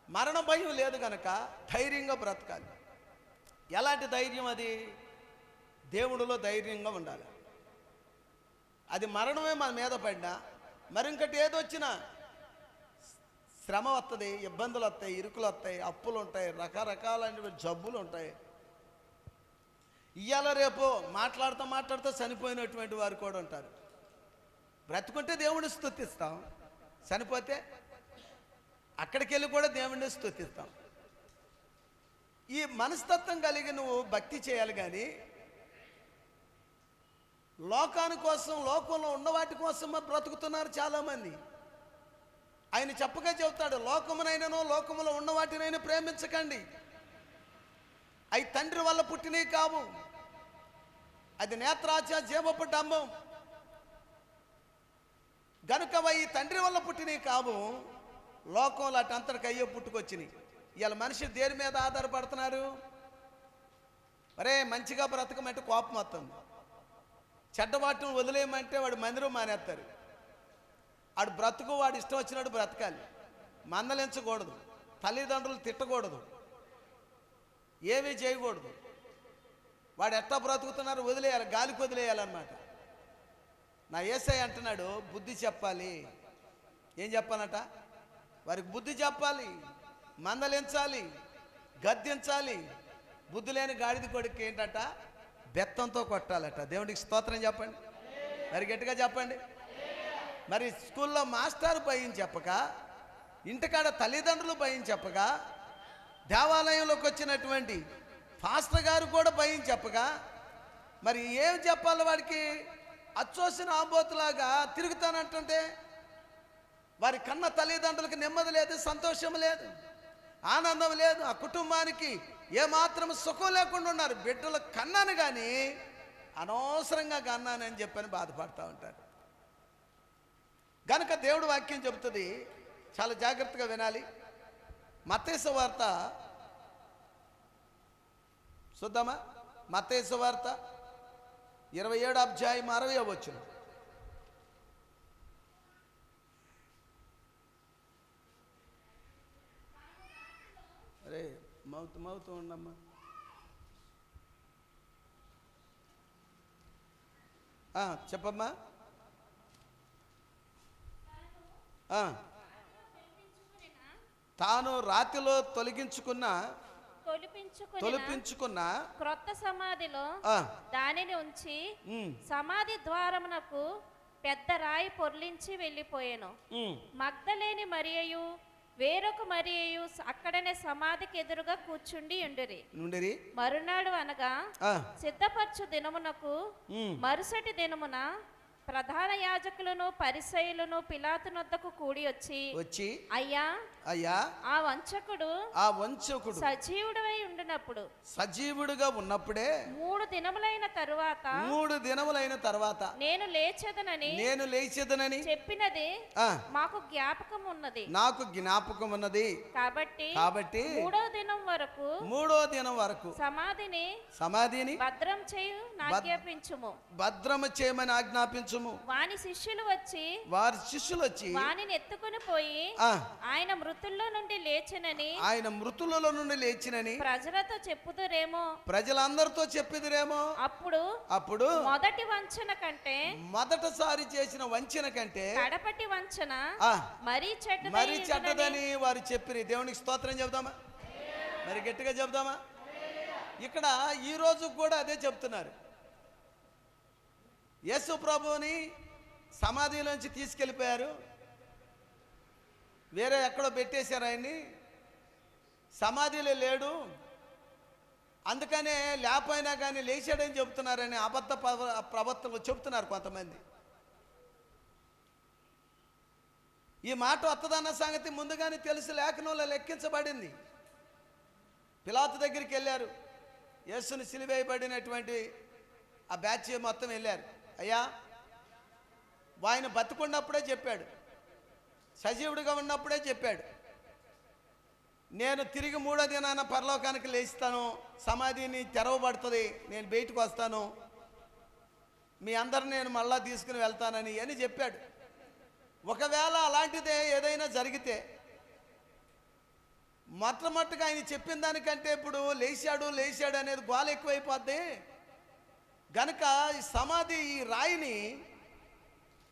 మరణ భయం లేదు కనుక ధైర్యంగా బ్రతకాలి. ఎలాంటి ధైర్యం అది? దేవుడిలో ధైర్యంగా ఉండాలి. అది మరణమే మన మీద పడినా, మరింకటి ఏదొచ్చినా శ్రమ వస్తుంది, ఇబ్బందులు వస్తాయి, ఇరుకులు వస్తాయి, అప్పులు ఉంటాయి, రకరకాలైన జబ్బులు ఉంటాయి. ఇవాళ రేపు మాట్లాడుతూ చనిపోయినటువంటి వారు కూడా ఉంటారు. బ్రతుకుంటే దేవుడిని స్తుతిస్తాం, చనిపోతే అక్కడికి వెళ్ళి కూడా దేవుడిని స్తుతిస్తాం. ఈ మనస్తత్వం కలిగి నువ్వు భక్తి చేయాలి. కానీ లోకాని కోసం, లోకంలో ఉన్న వాటి కోసం బ్రతుకుతున్నారు చాలామంది. ఆయన చెప్పగా చెబుతాడు, లోకమునైనను లోకములో ఉన్న వాటినైనా ప్రేమించకండి, అవి తండ్రి వల్ల పుట్టినవి కావు, అది నేత్రాచ జీవపు డంబం గనుక అవి తండ్రి వల్ల పుట్టినవి కావు, లోకంలో అటంతటికి అయ్యో పుట్టుకొచ్చినాయి. ఇవాళ మనిషి దేని మీద ఆధారపడుతున్నారు? మరే మంచిగా బ్రతకమంటే కోపం వస్తుంది, చెడ్డవాటిని వదిలేయమంటే వాడు మందిరం మానేస్తారు. వాడు బ్రతుకు వాడు ఇష్టం వచ్చినట్టు బ్రతకాలి, మందలించకూడదు, తల్లిదండ్రులు తిట్టకూడదు, ఏమీ చేయకూడదు. వాడు ఎట్టా బ్రతుకుతున్నారు వదిలేయాలి, గాలికి వదిలేయాలన్నమాట. నా యేసయ్య అంటున్నాడు, బుద్ధి చెప్పాలి. ఏం చెప్పాలట? వారికి బుద్ధి చెప్పాలి, మందలించాలి, గద్దించాలి. బుద్ధి లేని గాడిద కొడుకు ఏంటట? బెత్తంతో కొట్టాలట. దేవుడికి స్తోత్రం చెప్పండి, మరి గట్టిగా చెప్పండి. మరి స్కూల్లో మాస్టర్ భయం చెప్పక, ఇంటికాడ తల్లిదండ్రులు భయం చెప్పక, దేవాలయంలోకి వచ్చినటువంటి పాస్టర్ గారు కూడా భయం చెప్పగా మరి ఏం చెప్పాలి వాడికి? అచ్చోసిన ఆంబోతులాగా తిరుగుతానంటుంటే వారి కన్న తల్లిదండ్రులకు నెమ్మది లేదు, సంతోషం లేదు, ఆనందం లేదు. ఆ కుటుంబానికి ఏమాత్రం సుఖం లేకుండా ఉన్నారు. బిడ్డలు కన్నాను కానీ అనవసరంగా కన్నానని చెప్పని బాధపడుతూ ఉంటారు. గనుక దేవుడు వాక్యం చెబుతుంది, చాలా జాగ్రత్తగా వినాలి. మత్తయి సువార్త చూద్దామా? మత్తయి సువార్త 27వ అధ్యాయం 60వ వచనం. అరే మౌత్ ఉండమ్మా. చెప్పమ్మా. తాను రాతిలో తొలిపించుకున్న క్రొత్త సమాధిలో దానిని ఉంచి సమాధి ద్వారమునకు పెద్ద రాయి పొర్లించి వెళ్ళిపోయాను. మగ్దలేని మరియయు వేరొక మరియయు అక్కడనే సమాధికి ఎదురుగా కూర్చుండి ఉండిరి. మరునాడు అనగా సిద్ధపరచు దినమునకు మరుసటి దినమున ప్రధాన యాజకులను పరిసయ్యులను పిలాతు నొద్దకు కూడి వచ్చి అయ్యా ఆ వంచకుడు సజీవుడై సజీవుడుగా ఉన్నప్పుడే 3 దినములైన తరువాత నేను లేచెదనని చెప్పినది నాకు జ్ఞాపకం ఉన్నది. కాబట్టి 3వ దినం వరకు సమాధిని భద్రం చేయమని ఆజ్ఞాపించుము. వారి శిష్యులు వచ్చి వానిని ఎత్తుకుని పోయి ఆయన మృతుల్లో నుండి లేచినని ప్రజలతో ప్రజలందరితో చెప్పుదురేమో. అప్పుడు మొదటిసారి చేసిన వంచన కంటే కడపటి వంచన మరీ చెడ్డదని వారు చెప్పిరి. దేవునికి స్తోత్రం చెబుదామా? మరి గట్టిగా చెబుదామా? ఇక్కడ ఈ రోజు కూడా అదే చెప్తున్నారు. యేసు ప్రభువుని సమాధిలోంచి తీసుకెళ్ళిపోయారు, వేరే ఎక్కడో పెట్టేశారు ఆయన్ని, సమాధిలో లేడు, అందుకనే లేకపోయినా కానీ లేచాడని చెబుతున్నారని అబద్ధ ప్రవర్తనలు చెబుతున్నారు కొంతమంది. ఈ మాట వత్తదన్న సంగతి ముందుగానే తెలుసు, లేఖనంలో లెక్కించబడింది. పిలాతు దగ్గరికి వెళ్ళారు, యేసుని సిలువేయబడినటువంటి ఆ బ్యాచ్ మొత్తం వెళ్ళారు. అయ్యా, ఆయన బతుకున్నప్పుడే చెప్పాడు, సజీవుడిగా ఉన్నప్పుడే చెప్పాడు, నేను తిరిగి 3వ దినాన పరలోకానికి లేస్తాను, సమాధిని తెరవబడుతుంది, నేను బయటకు వస్తాను, మీ అందరిని నేను మళ్ళా తీసుకుని వెళ్తానని అని చెప్పాడు. ఒకవేళ అలాంటిదే ఏదైనా జరిగితే మొట్టమొదటిగా ఆయన చెప్పిన దానికంటే ఇప్పుడు లేచాడు అనేది గోల ఎక్కువైపోద్ది. గనుక ఈ సమాధి, ఈ రాయిని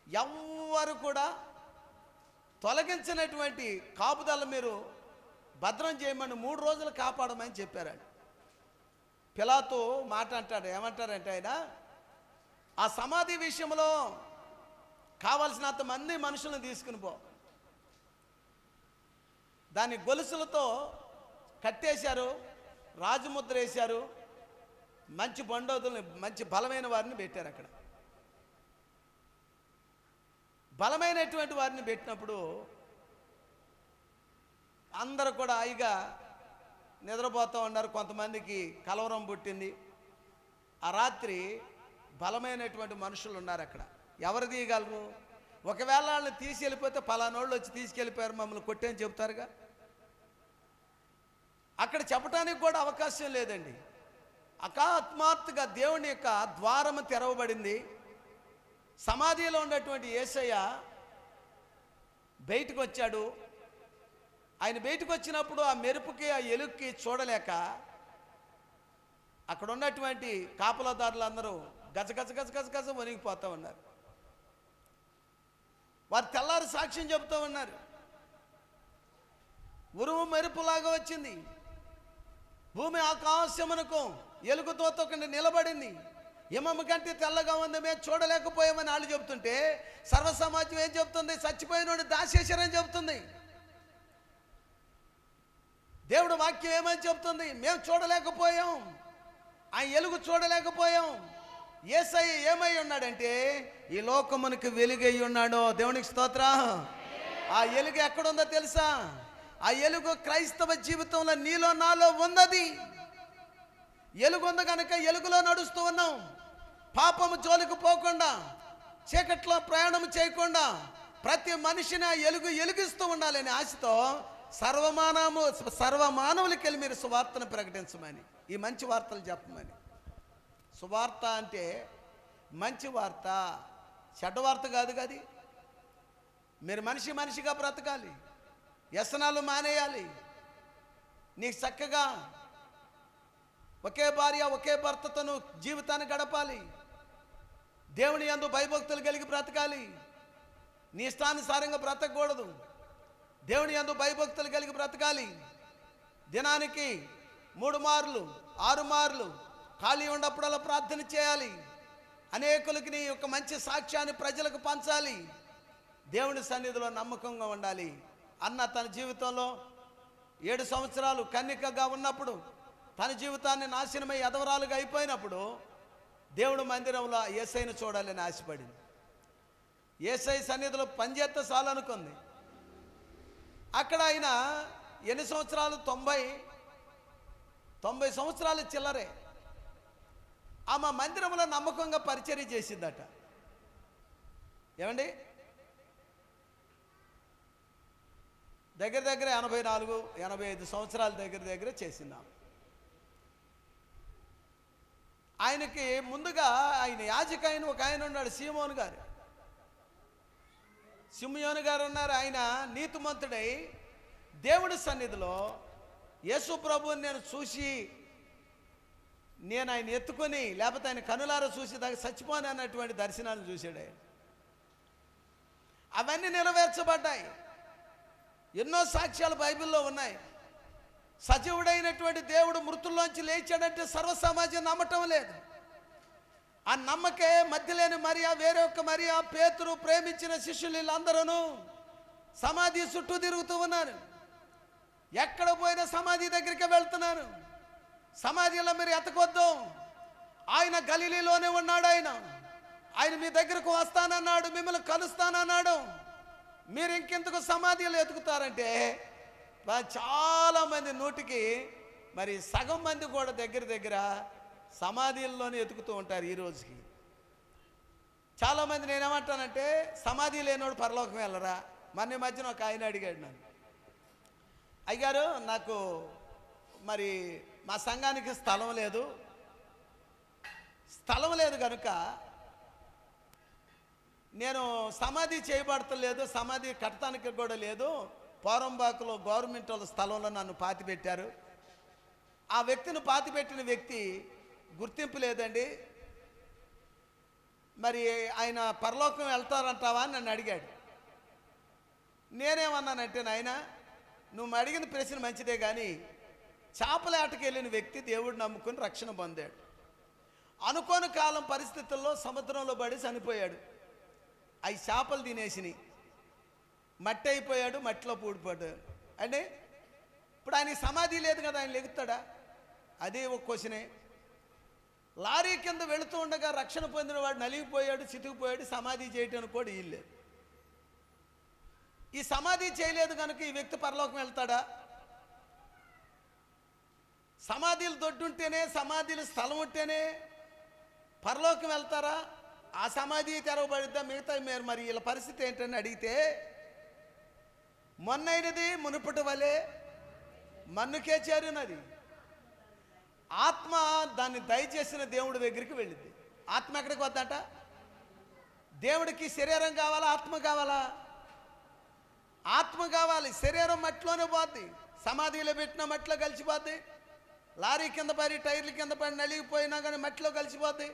ఎవ్వరు కూడా తొలగించినటువంటి కాపుదల మీరు భద్రం చేయమని 3 రోజులు కాపాడమని చెప్పారండి. పిలాతు మాట అంటాడు, ఏమంటారంటే ఆయన ఆ సమాధి విషయంలో కావలసినంత మంది మనుషులను తీసుకుని పో, దాన్ని గొలుసులతో కట్టేశారు, రాజముద్ర వేశారు, మంచి బండోదుల్ని, మంచి బలమైన వారిని పెట్టారు. అక్కడ బలమైనటువంటి వారిని పెట్టినప్పుడు అందరూ కూడా హాయిగా నిద్రపోతూ ఉన్నారు. కొంతమందికి కలవరం పుట్టింది. ఆ రాత్రి బలమైనటువంటి మనుషులు ఉన్నారు అక్కడ, ఎవరు తీయగలరు? ఒకవేళ వాళ్ళని తీసుకెళ్ళిపోతే పలానోళ్ళు వచ్చి తీసుకెళ్ళిపోయారు మమ్మల్ని కొట్టేని చెబుతారుగా. అక్కడ చెప్పడానికి కూడా అవకాశం లేదండి. అకస్మాత్తుగా దేవుని యొక్క ద్వారము తెరవబడింది. సమాధిలో ఉన్నటువంటి యేసయ్య బయటకు వచ్చాడు. ఆయన బయటకు వచ్చినప్పుడు ఆ మెరుపుకి, ఆ ఎలుక్కి చూడలేక అక్కడ ఉన్నటువంటి కాపలాదారులందరూ గజ గజ గజ గజ గజ వణిగిపోతూ ఉన్నారు. వారు తెల్లారి సాక్ష్యం చెబుతూ ఉన్నారు. ఉరుము మెరుపులాగా వచ్చింది, భూమి ఆకాశమునకు ఎలుగుతో నిలబడింది, హిమము కంటే తెల్లగా ఉంది, మేము చూడలేకపోయామని వాళ్ళు చెబుతుంటే సర్వసమాజం ఏం చెబుతుంది? చచ్చిపోయినోడు దాచేశారని చెబుతుంది. దేవుడు వాక్యం ఏమని చెబుతుంది? మేము చూడలేకపోయాం, ఆ ఎలుగు చూడలేకపోయాం, యేసయ్య ఏమై ఉన్నాడంటే ఈ లోకమునికి వెలుగై ఉన్నాడు. దేవునికి స్తోత్రం. ఆ ఎలుగు ఎక్కడుందో తెలుసా? ఆ ఎలుగు క్రైస్తవ జీవితంలో నీలో నాలో ఉన్నది. ఎలుగు ఉంది కనుక ఎలుగులో నడుస్తూ ఉన్నాం. పాపము జోలికి పోకుండా, చీకట్లో ప్రయాణం చేయకుండా ప్రతి మనిషిని ఆ ఎలుగు ఎలుగిస్తూ ఉండాలని ఆశతో సర్వమానవులకి వెళ్ళి మీరు సువార్తను ప్రకటించమని, ఈ మంచి వార్తలు చెప్పమని. సువార్త అంటే మంచి వార్త, చెడ్డ వార్త కాదు కది. మీరు మనిషిగా బ్రతకాలి, వ్యసనాలు మానేయాలి, నీకు చక్కగా ఒకే భార్య ఒకే భర్తతో నువ్వు జీవితాన్ని గడపాలి, దేవుని యందు భయభక్తులు కలిగి బ్రతకాలి, నీ ఇష్టానుసారంగా బ్రతకూడదు, దేవుని యందు భయభక్తులు కలిగి బ్రతకాలి. దినానికి 3 మార్లు 6 మార్లు ఖాళీ ఉన్నప్పుడల్లా ప్రార్థన చేయాలి. అనేకులకి నీ యొక్క మంచి సాక్ష్యాన్ని ప్రజలకు పంచాలి. దేవుని సన్నిధిలో నమ్మకంగా ఉండాలి. అన్న తన జీవితంలో 7 సంవత్సరాలు కన్యకగా ఉన్నప్పుడు, తన జీవితాన్ని నాశనమై ఎదవరాలుగా అయిపోయినప్పుడు దేవుడు మందిరంలో యేసయ్యను చూడాలని ఆశపడింది. యేసయ్య సన్నిధిలో పనిచేస్తే చాలు అనుకుంది. అక్కడ ఆయన ఎన్ని సంవత్సరాలు? 90 సంవత్సరాలు చిల్లరే. ఆమె మందిరంలో నమ్మకంగా పరిచర్య చేసిందట. ఏమండి, దగ్గర 84-85 సంవత్సరాల దగ్గర చేసిందాం. ఆయనకి ముందుగా ఆయన యాజకైన ఒక ఆయన ఉన్నాడు, సిమియోను గారు ఉన్నారు. ఆయన నీతిమంతుడై దేవుడి సన్నిధిలో యేసు ప్రభువుని నేను చూసి, నేను ఆయన ఎత్తుకొని, లేకపోతే ఆయన కనులారా చూసి దాకా చచ్చిపోను అన్నటువంటి దర్శనాలు చూశాడు ఆయన. అవన్నీ నెరవేర్చబడ్డాయి. ఎన్నో సాక్ష్యాలు బైబిల్లో ఉన్నాయి. సజీవుడైనటువంటి దేవుడు మృతుల్లోంచి లేచాడంటే సర్వ సమాజం నమ్మటం లేదు. ఆ నమ్మకే మధ్యలేని మరియా, వేరే ఒక్క మరియా, పేతురు, ప్రేమించిన శిష్యులు వీళ్ళందరూ సమాధి చుట్టూ తిరుగుతూ ఉన్నారు. ఎక్కడ పోయినా సమాధి దగ్గరికి వెళ్తున్నారు. సమాధిలో మీరు ఎతకొద్దు, ఆయన గలిలీలోనే ఉన్నాడు. ఆయన మీ దగ్గరకు వస్తానన్నాడు, మిమ్మల్ని కలుస్తానన్నాడు. మీరు ఇంకెందుకు సమాధిలో ఎతుకుతారంటే, చాలామంది నూటికి మరి సగం మంది కూడా దగ్గర సమాధిల్లోనే ఎతుకుతూ ఉంటారు ఈ రోజుకి. చాలామంది నేనేమంటానంటే, సమాధి లేనోడు పరలోకం వెళ్ళరా. మొన్న మధ్యన ఒక ఆయన అడిగాడు నన్ను, అయ్యారు నాకు మరి మా సంఘానికి స్థలం లేదు కనుక నేను సమాధి చేయబడతలేదు, సమాధి కట్టడానికి కూడా లేదు. పోరంబాకులో గవర్నమెంట్ వాళ్ళ స్థలంలో నన్ను పాతిపెట్టారు. ఆ వ్యక్తిని పాతిపెట్టిన వ్యక్తి గుర్తింపు లేదండి, మరి ఆయన పరలోకం వెళ్తారంటావా అని నన్ను అడిగాడు. నేనేమన్నానంటే, నాయన నువ్వు అడిగిన ప్రశ్న మంచిదే, కానీ చేపలేటకి వెళ్ళిన వ్యక్తి దేవుడు నమ్ముకుని రక్షణ పొందాడు. అనుకోని కాలం పరిస్థితుల్లో సముద్రంలో పడి చనిపోయాడు. అవి చేపలు తినేసినాయి, మట్టి అయిపోయాడు, మట్టిలో పూడిపోయాడు. అంటే ఇప్పుడు ఆయనకి సమాధి లేదు కదా, ఆయన లెగుతాడా? అదే ఒక క్వశ్చనే. లారీ కింద వెళుతూ ఉండగా రక్షణ పొందిన వాడు నలిగిపోయాడు, చితికిపోయాడు, సమాధి చేయటానికి కూడా వీల్లేదు. ఈ సమాధి చేయలేదు కనుక ఈ వ్యక్తి పరలోకం వెళ్తాడా? సమాధులు దొడ్డుంటేనే, సమాధుల స్థలం ఉంటేనే పరలోకం వెళ్తారా? ఆ సమాధి తెరవబడిద్దా? మిగతా మరి వీళ్ళ పరిస్థితి ఏంటని అడిగితే, మొన్నైనది మునుపటి వలె మన్నుకే చేరినది. ఆత్మ దాన్ని దయచేసిన దేవుడి దగ్గరికి వెళ్ళింది. ఆత్మ ఎక్కడికి వద్దట? దేవుడికి శరీరం కావాలా, ఆత్మ కావాలా? ఆత్మ కావాలి. శరీరం మట్టిలోనే పోద్ది, సమాధిలో పెట్టిన మట్టిలో కలిసిపోద్ది. లారీ కింద పడి, టైర్ల కింద పడి నలిగిపోయినా కానీ మట్టిలో కలిసిపోద్ది.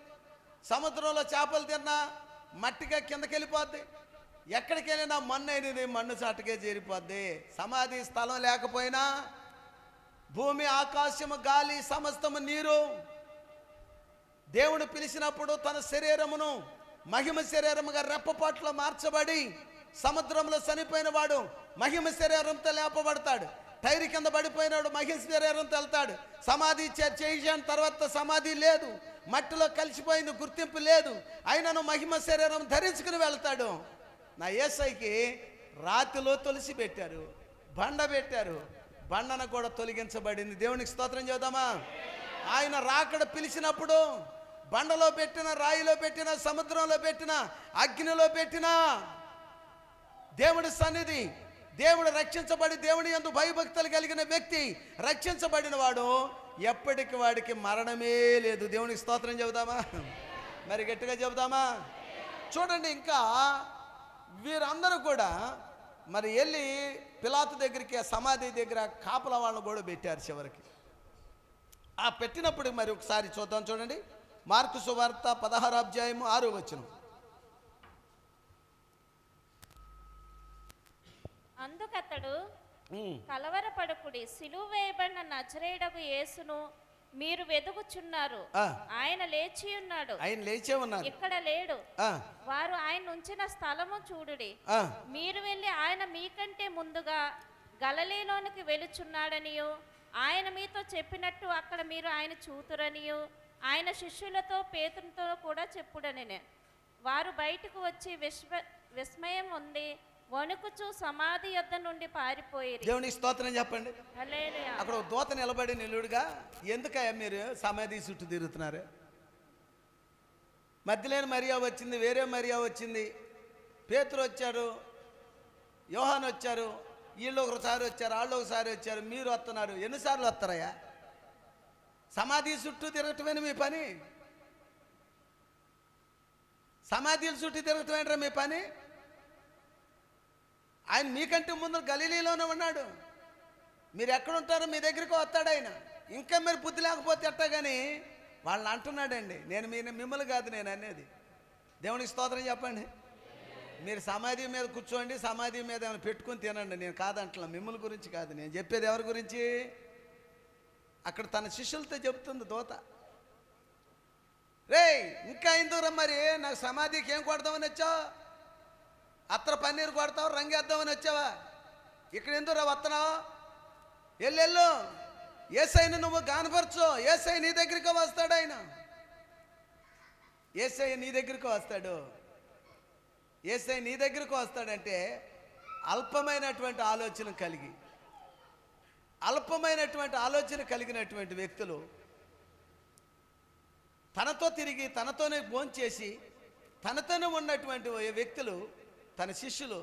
సముద్రంలో చేపలు తిన్నా మట్టిగా కిందకి వెళ్ళిపోద్ది. ఎక్కడికి వెళ్ళినా మన్నైనది మన్ను చాటుకే చేరిపోద్ది. సమాధి స్థలం లేకపోయినా భూమి, ఆకాశము, గాలి, సమస్తము నీరు. దేవుడు పిలిచినప్పుడు తన శరీరమును మహిమ శరీరముగా రెప్పపాట్లో మార్చబడి సముద్రంలో చనిపోయిన వాడు మహిమ శరీరంతో లేపబడతాడు. టైర్ కింద పడిపోయినాడు మహిమ శరీరంతో వెళ్తాడు. సమాధి చేసిన తర్వాత సమాధి లేదు, మట్టిలో కలిసిపోయింది, గుర్తింపు లేదు, అయినను మహిమ శరీరం ధరించుకుని వెళ్తాడు. నా యేసయ్యకి రాతిలో తొలిసి పెట్టారు, బండ పెట్టారు, బండన కూడా తొలగించబడింది. దేవునికి స్తోత్రం చేద్దామా. ఆయన రాకడ పిలిచినప్పుడు బండలో పెట్టిన, రాయిలో పెట్టిన, సముద్రంలో పెట్టిన, అగ్నిలో పెట్టిన దేవుడి సన్నిధి, దేవుడు రక్షించబడి దేవుని యందు భయభక్తులు కలిగిన వ్యక్తి, రక్షించబడిన వాడు ఎప్పటికి వాడికి మరణమే లేదు. దేవునికి స్తోత్రం చెబుదామా, మరి గట్టిగా చెబుదామా. చూడండి, ఇంకా వీరందరూ కూడా మరి వెళ్ళి పిలాతు దగ్గరికి, ఆ సమాధి దగ్గర కాపలా వాళ్ళని కూడా పెట్టారు చివరికి. ఆ పెట్టినప్పుడు మరి ఒకసారి చూద్దాం. చూడండి, మార్కు సువార్త 16వ అధ్యాయము 6వ వచనం. అందుకతడు, కలవరపడకుడి, సిలువ వేయబడిన నజరేయుడగు యేసును మీరు వెదుకుచున్నారు, ఆయన లేచి ఉన్నాడు, ఆయన లేచే ఉన్నారు, ఇక్కడ లేడు. వారు ఆయన ఉంచిన స్థలము చూడుడి. మీరు వెళ్ళి ఆయన మీకంటే ముందుగా గలిలయలోనికి వెలుచున్నాడనియు, ఆయన మీతో చెప్పినట్టు అక్కడ మీరు ఆయన చూతురనియు ఆయన శిష్యులతో పేతురుతో కూడా చెప్పుడని. వారు బయటకు వచ్చి విస్మయం ఉంది వణుకుచు సమాధి యొద్ద నుండి పారిపోయారు. దేవునికి స్తోత్రం చెప్పండి. హల్లెలూయా. అక్కడ ఒక దూత నిలబడి నిలుడుగా, ఎందుకయ్యా మీరు సమాధి చుట్టూ తిరుగుతున్నారు? మధ్యలేని మరియా వచ్చింది, వేరే మరియా వచ్చింది, పేతురు వచ్చారు, యోహాను వచ్చారు, వీళ్ళు ఒకసారి వచ్చారు, వాళ్ళు ఒకసారి వచ్చారు, మీరు వస్తున్నారు. ఎన్నిసార్లు వస్తారయ్యా? సమాధి చుట్టూ తిరగటమేనా మీ పని? సమాధుల చుట్టూ తిరగటమేంట్రా మీ పని? ఆయన మీకంటే ముందు గలిలీలోనే ఉన్నాడు, మీరు ఎక్కడుంటారో మీ దగ్గరికి వస్తాడు ఆయన. ఇంకా మీరు బుద్ధి లేకపోతే ఎట్టా, కానీ వాళ్ళని అంటున్నాడండి. నేను మిమ్మల్ని కాదు నేను అనేది. దేవునికి స్తోత్రం చెప్పండి. మీరు సమాధి మీద కూర్చోండి, సమాధి మీద ఏమైనా పెట్టుకుని తినండి, నేను కాదంటలా. మిమ్మల్ని గురించి కాదు నేను చెప్పేది. ఎవరి గురించి? అక్కడ తన శిష్యులతో చెబుతుంది దూత. రే, ఇంకా ఎందుకురా మరి? నాకు సమాధికి ఏం కొడదామని వచ్చావు? అత్తర పన్నీరు కొడతావు, రంగేద్దామని వచ్చావా? ఇక్కడ ఎందుకురా వస్తున్నావు? ఎల్లెళ్ళు, యేసయ్యను నువ్వు గానపరచు. యేసయ్య నీ దగ్గరికి వస్తాడు. ఆయన యేసయ్య నీ దగ్గరికి వస్తాడు. యేసయ్య నీ దగ్గరికి వస్తాడంటే అల్పమైనటువంటి ఆలోచన కలిగి, అల్పమైనటువంటి ఆలోచన కలిగినటువంటి వ్యక్తులు తనతో తిరిగి, తనతోనే భోంచేసి, తనతోనే ఉన్నటువంటి వ్యక్తులు, తన శిష్యులు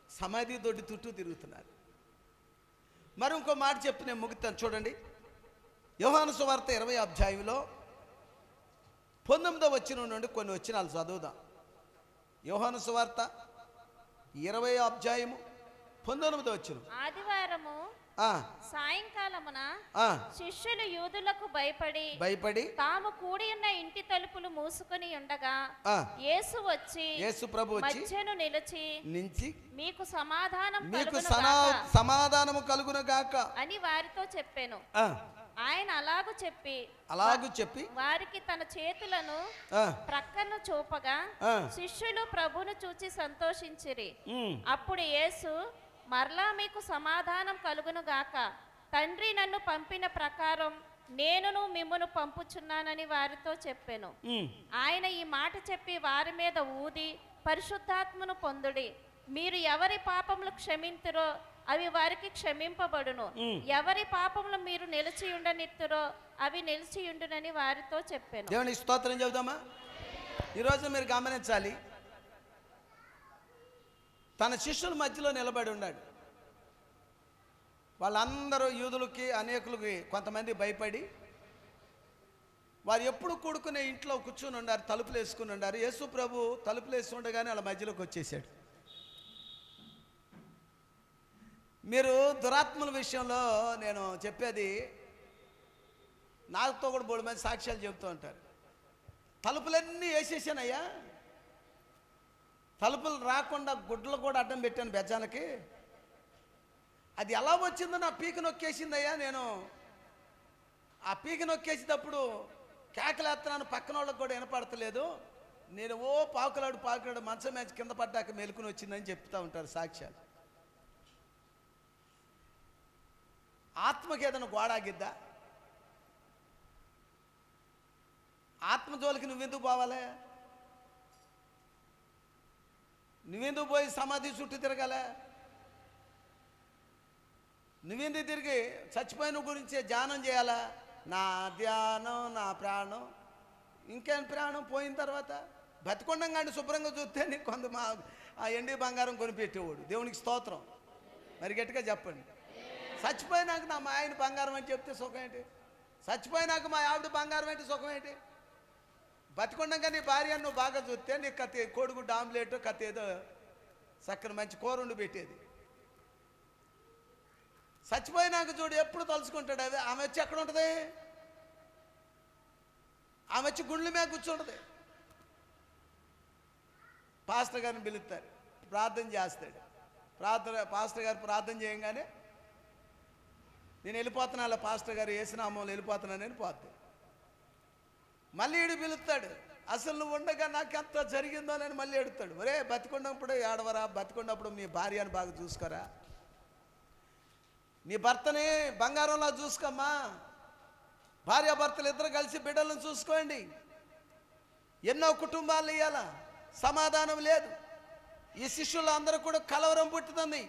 సమాధి దొడ్డి చుట్టూ తిరుగుతున్నారు. మరి ఇంకో మాట చెప్పి నేను ముగిస్తాను. చూడండి, యోహాను సువార్త 20వ అధ్యాయంలో 19వ వచనం నుండి కొన్ని వచనాలు చదువుదాం. యోహాను సువార్త 20వ అధ్యాయము 19వ వచనం. ఆదివారము సాయంకాలమున శిష్యులు యూదులకు భయపడి తాము కూడి ఉన్న ఇంటి తలుపులు మూసుకొని ఉండగా యేసు వచ్చి, యేసు ప్రభు వచ్చి మధ్యను నిలిచి మీకు సమాధానము కలుగును గాక అని వారితో చెప్పాను. ఆయన అలాగు చెప్పి వారికి తన చేతులను ప్రక్కను చూపగా శిష్యులు ప్రభును చూచి సంతోషించిరి. అప్పుడు యేసు, మరలా మీకు సమాధానం కలుగును గాక, తండ్రి నన్ను పంపిన ప్రకారం నేనును మిమ్మును పంపుచున్నానని వారితో చెప్పాను. ఆయన ఈ మాట చెప్పి వారి మీద ఊది, పరిశుద్ధాత్మను పొందుడి. మీరు ఎవరి పాపములు క్షమింతురో అవి వారికి క్షమింపబడును, ఎవరి పాపములు మీరు నిలిచియుండనిత్తురో అవి నిలిచియుండునని వారితో చెప్పాను. దేవునికి స్తోత్రం చెబుదామా. ఈరోజు మీరు గమనించాలి, తన శిష్యుల మధ్యలో నిలబడి ఉన్నాడు. వాళ్ళందరూ యూదులకి, అనేకులకి కొంతమంది భయపడి వారు ఎప్పుడు కూడుకునే ఇంట్లో కూర్చుని ఉన్నారు, తలుపులు వేసుకుని ఉన్నారు. యేసు ప్రభు తలుపులు వేసి ఉండగానే వాళ్ళ మధ్యలోకి వచ్చేసాడు. మీరు దురాత్మల విషయంలో నేను చెప్పేది, నాతో కూడా బోడు మంది సాక్ష్యాలు చెబుతూ ఉంటారు. తలుపులన్నీ వేసేసానయ్యా, తలుపులు రాకుండా గుడ్లు కూడా అడ్డం పెట్టాను బెజ్జాలకి. అది ఎలా వచ్చిందో నా పీక నొక్కేసిందయ్యా. నేను ఆ పీక నొక్కేసేటప్పుడు కేకలేస్తున్నాను, పక్కన వాళ్ళకి కూడా వినపడతలేదు. నేను పాకులాడు మంచం మీద కింద పడ్డాక మెలుకుని వచ్చిందని చెప్తూ ఉంటారు సాక్ష్యాలు. ఆత్మకి ఏదైనా గోడాగిద్దా? ఆత్మ జోలికి నువ్వెందుకు పోవాలే? నువ్వెందుకు పోయి సమాధి చుట్టూ తిరగాలే? నువ్వెందుకు తిరిగి చచ్చిపోయిన గురించే ధ్యానం చేయాలా? నా ధ్యానం నా ప్రాణం. ఇంకేం ప్రాణం పోయిన తర్వాత? బతికొండంగాని శుభ్రంగా చూస్తే నీకు కొంత ఆ ఎండి బంగారం కొనిపెట్టేవాడు. దేవునికి స్తోత్రం. మరి గట్టిగా చెప్పండి. చచ్చిపోయినాక నా మా ఆయన బంగారం అని చెప్తే సుఖం ఏంటి? చచ్చిపోయినాక మా ఆవిడ బంగారం ఏంటి సుఖం ఏంటి? బతికొండంగా నీ భార్య నువ్వు బాగా చూస్తే నీకు కత్తి కోడిగుడ్డు ఆమ్లెట్ కత్తి ఏదో చక్కని మంచి కూర ఉండి పెట్టేది. చచ్చిపోయినాక చూడు ఎప్పుడు తలుచుకుంటాడు. అదే ఆమె వచ్చి ఎక్కడ ఉంటుంది? ఆమె వచ్చి గుండ్ల మీద కూర్చుంటుంది. పాస్టర్ గారిని పిలుస్తారు, ప్రార్థన చేస్తాడు. పాస్టర్ గారు ప్రార్థన చేయగానే నేను వెళ్ళిపోతున్నా, అలా పాస్టర్ గారు ఏసునామంలో వెళ్ళిపోతున్నానని పోతాడు. మళ్ళీ ఈడు పిలుస్తాడు. అసలు నువ్వు ఉండగా నాకు ఎంత జరిగిందో అని మళ్ళీ ఎడుతాడు. ఒరే బతికున్నప్పుడు ఏడవరా, బతికున్నప్పుడు మీ భార్యను బాగా చూసుకోరా, నీ భర్తని బంగారంలా చూసుకోమ్మా, భార్యాభర్తలు ఇద్దరు కలిసి బిడ్డలను చూసుకోండి. ఎన్నో కుటుంబాలు ఇవ్వాల, సమాధానం లేదు. ఈ శిష్యులు అందరూ కూడా కలవరం పుట్టుతుంది.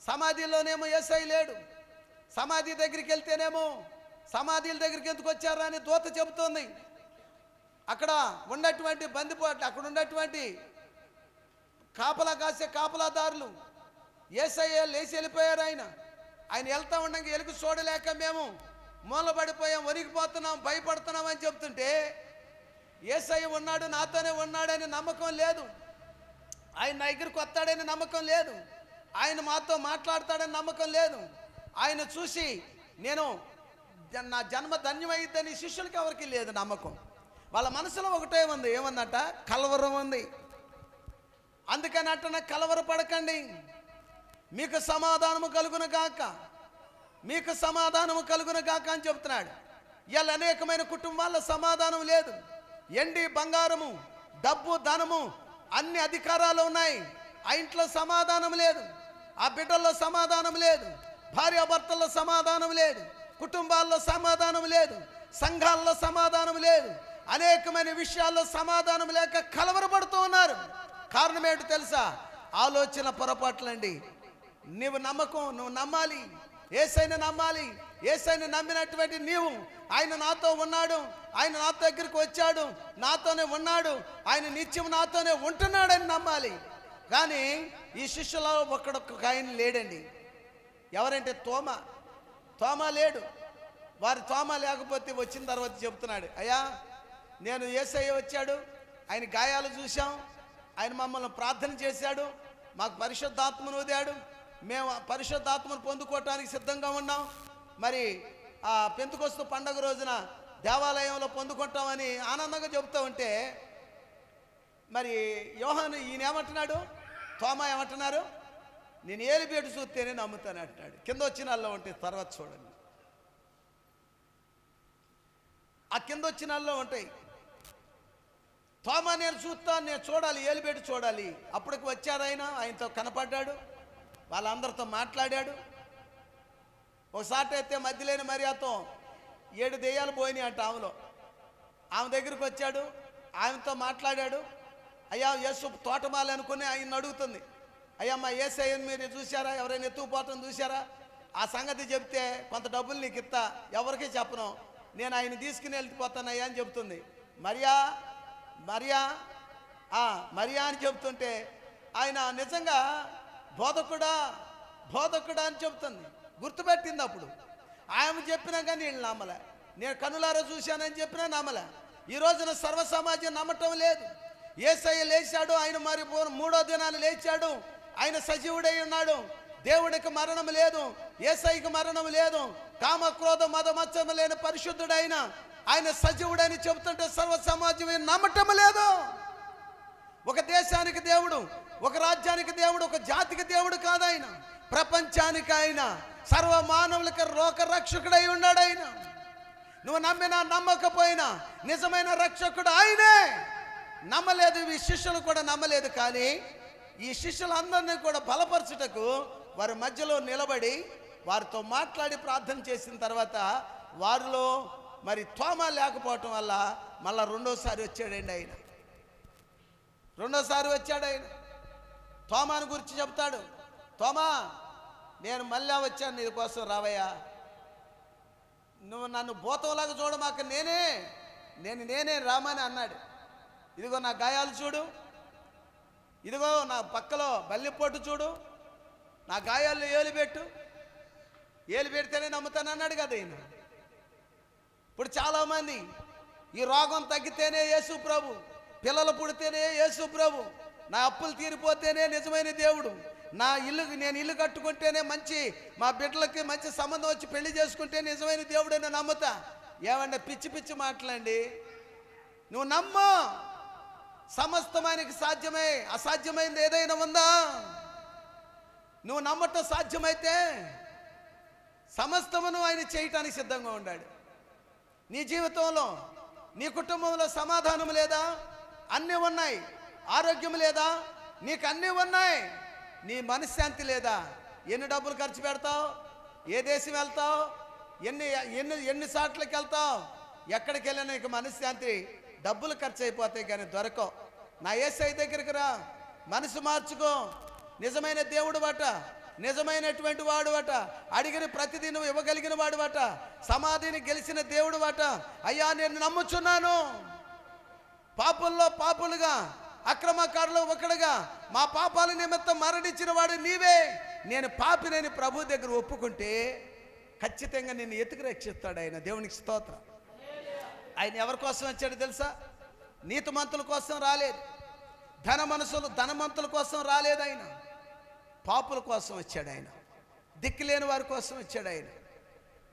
సమాధిలోనేమో యేసయ్య లేడు, సమాధి దగ్గరికి వెళ్తేనేమో సమాధుల దగ్గరికి ఎందుకు వచ్చారా అని దూత చెబుతోంది. అక్కడ ఉన్నటువంటి బందిపోట్లు, అక్కడ ఉన్నటువంటి కాపలా కాసే కాపలాదారులు యేసయ్య లేచి వెళ్ళిపోయారు. ఆయన వెళ్తా ఉండగా ఎలుగు చూడలేక మేము మూలబడిపోయాం, వణికిపోతున్నాం, భయపడుతున్నాం అని చెప్తుంటే యేసయ్య ఉన్నాడు, నాతోనే ఉన్నాడని నమ్మకం లేదు. ఆయన నా దగ్గరికి వస్తాడని నమ్మకం లేదు. ఆయన మాతో మాట్లాడతాడని నమ్మకం లేదు. ఆయన చూసి నేను నా జన్మ ధన్యమైద్దని శిష్యులకి ఎవరికి లేదు నమ్మకం. వాళ్ళ మనసులో ఒకటే ఉంది, ఏమన్నట? కలవరం ఉంది. అందుకని అట్ట కలవరపడకండి, మీకు సమాధానము కలుగును గాక, మీకు సమాధానము కలుగును గాక అని చెప్తున్నాడు. ఇలా అనేకమైన కుటుంబాల్లో సమాధానం లేదు. ఎండి బంగారము, డబ్బు, ధనము, అన్ని అధికారాలు ఉన్నాయి, ఆ ఇంట్లో సమాధానం లేదు, ఆ బిడ్డల్లో సమాధానం లేదు, భార్యాభర్తల్లో సమాధానం లేదు, కుటుంబాల్లో సమాధానం లేదు, సంఘాల్లో సమాధానం లేదు, అనేకమైన విషయాల్లో సమాధానం లేక కలవరపడుతూ ఉన్నారు. కారణం ఏంటో తెలుసా? ఆలోచన పొరపాట్లండి. నువ్వు నమ్మాలి, యేసయ్యను నమ్మాలి. యేసయ్యను నమ్మినటువంటి నీవు, ఆయన నాతో ఉన్నాడు, ఆయన నా దగ్గరికి వచ్చాడు, నాతోనే ఉన్నాడు, ఆయన నిత్యం నాతోనే ఉంటున్నాడని నమ్మాలి. కానీ ఈ శిష్యులో ఒక్కడొక్క ఆయన లేడండి. ఎవరంటే తోమా లేడు. వారి తోమా లేకపోతే వచ్చిన తర్వాత చెప్తున్నాడు, అయ్యా నేను యేసయ్య వచ్చాడు, ఆయన గాయాలు చూసాం, ఆయన మమ్మల్ని ప్రార్థన చేశాడు, మాకు పరిశుద్ధాత్మను ఊదాడు, మేము పరిశుద్ధాత్మను పొందుకోవటానికి సిద్ధంగా ఉన్నాం. మరి ఆ పెంతెకొస్తు పండగ రోజున దేవాలయంలో పొందుకుంటామని ఆనందంగా చెబుతూ ఉంటే మరి యోహాను ఈయన ఏమంటున్నాడు? తోమా ఏమంటున్నారు? నేను ఏలిబేటు చూస్తేనే నమ్ముతాను అంటున్నాడు. కింద వచ్చిన వాళ్ళలో ఉంటే తర్వాత చూడండి, ఆ కింద వచ్చిన వాళ్ళలో ఉంటాయి. తోమా నేను చూస్తాను, నేను చూడాలి, ఏలిబేటు చూడాలి. అప్పటికి వచ్చాడు ఆయన, ఆయనతో కనపడ్డాడు, వాళ్ళందరితో మాట్లాడాడు. ఒకసారి అయితే మధ్యలేని మరియాతో 7 దెయ్యాలు పోయినాయి అంట ఆమె దగ్గరికి వచ్చాడు, ఆమెతో మాట్లాడాడు. అయ్యా యేసు తోటమాలి అనుకుని ఆయన అడుగుతుంది, అయ్యమ్మ యేసయ్యను మీరు చూసారా, ఎవరైనా ఎత్తుకుపోవటం చూసారా? ఆ సంగతి చెప్తే కొంత డబ్బులు నీకు ఇస్తా, ఎవరికీ చెప్పను, నేను ఆయన తీసుకుని వెళ్ళిపోతానయ్యా అని చెప్తుంది. మరియా అని చెప్తుంటే ఆయన నిజంగా బోధకుడా అని చెప్తుంది, గుర్తుపెట్టింది. అప్పుడు ఆమె చెప్పినా కానీ వీళ్ళు నమ్మలే. నేను కనులారా చూశానని చెప్పినా నమ్మలే. ఈ రోజున సర్వ సమాజం నమ్మటం లేదు. యేసయ్య లేచాడు, ఆయన మరి 3వ దినాన లేచాడు, ఆయన సజీవుడై ఉన్నాడు. దేవుడికి మరణం లేదు, యేసయ్యకి మరణం లేదు. కామ క్రోధ మద మత్సరం లేని పరిశుద్ధుడైన ఆయన సజీవుడని చెబుతుంటే సర్వ సమాజం నమ్మటం లేదు. ఒక దేశానికి దేవుడు, ఒక రాజ్యానికి దేవుడు, ఒక జాతికి దేవుడు కాదు ఆయన, ప్రపంచానికి ఆయన, సర్వ మానవులకి లోకరక్షకుడై ఉన్నాడు ఆయన. నువ్వు నమ్మినా నమ్మకపోయినా నిజమైన రక్షకుడు ఆయనే. నమ్మలేదు, ఈ శిష్యులు కూడా నమ్మలేదు. కానీ ఈ శిష్యులందరినీ కూడా బలపరచుటకు వారి మధ్యలో నిలబడి వారితో మాట్లాడి ప్రార్థన చేసిన తర్వాత వారిలో మరి తోమా లేకపోవటం వల్ల మళ్ళా రెండోసారి వచ్చాడండి ఆయన. రెండోసారి వచ్చాడు ఆయన. తోమాను గురించి చెప్తాడు, తోమా నేను మళ్ళా వచ్చాను నీ కోసం, రావయ్యా, నువ్వు నన్ను భూతంలాగా చూడమాక, నేనే రామని అన్నాడు. ఇదిగో నా గాయాలు చూడు, ఇదిగో నా పక్కలో బల్లిపోటు చూడు, నా గాయాల్లో ఏలు పెడితేనే నమ్ముతాను అన్నాడు కదా ఈయన. ఇప్పుడు చాలామంది ఈ రోగం తగ్గితేనే యేసు ప్రభు, పిల్లలు పుడితేనే యేసు ప్రభు, నా అప్పులు తీరిపోతేనే నిజమైన దేవుడు, నేను ఇల్లు కట్టుకుంటేనే మా బిడ్డలకి మంచి సంబంధం వచ్చి పెళ్లి చేసుకుంటే నిజమైన దేవుడు అని నమ్ముతా. ఏమంటే పిచ్చి మాటలండి. నువ్వు నమ్ము, సమస్తమానికి సాధ్యమే. అసాధ్యమైంది ఏదైనా ఉందా? నువ్వు నమ్మటం సాధ్యమైతే సమస్తమును ఆయన చేయటానికి సిద్ధంగా ఉన్నాడు. నీ జీవితంలో, నీ కుటుంబంలో సమాధానం లేదా? అన్నీ ఉన్నాయి. ఆరోగ్యం లేదా? నీకు అన్నీ ఉన్నాయి. నీ మనశ్శాంతి లేదా? ఎన్ని డబ్బులు ఖర్చు పెడతావు? ఏ దేశం వెళ్తావు? ఎన్ని సాట్లకి వెళ్తావు? ఎక్కడికి వెళ్ళినా నీకు మనశ్శాంతి, డబ్బులు ఖర్చు అయిపోతాయి కానీ దొరకవు. నా యేసయ్య దగ్గరికి రా, మనసు మార్చుకో. నిజమైన దేవుడు బట, నిజమైనటువంటి వాడు బట, అడిగిన ప్రతిదీ నువ్వు ఇవ్వగలిగిన వాడు బట, సమాధిని గెలిచిన దేవుడు బట. అయ్యా నేను నమ్ముచున్నాను, పాపుల్లో పాపులుగా, అక్రమకారులు ఒకడుగా మా పాపాల నిమిత్తం మరణించిన వాడు నీవే, నేను పాపినని ప్రభు దగ్గర ఒప్పుకుంటే ఖచ్చితంగా నిన్ను ఎత్తుకు రక్షిస్తాడు ఆయన. దేవునికి స్తోత్రం. ఆయన ఎవరి కోసం వచ్చాడు తెలుసా? నీతిమంతుల కోసం రాలేదు, ధనమంతుల కోసం రాలేదు ఆయన, పాపుల కోసం వచ్చాడు ఆయన. దిక్కులేని వారి కోసం వచ్చాడు ఆయన.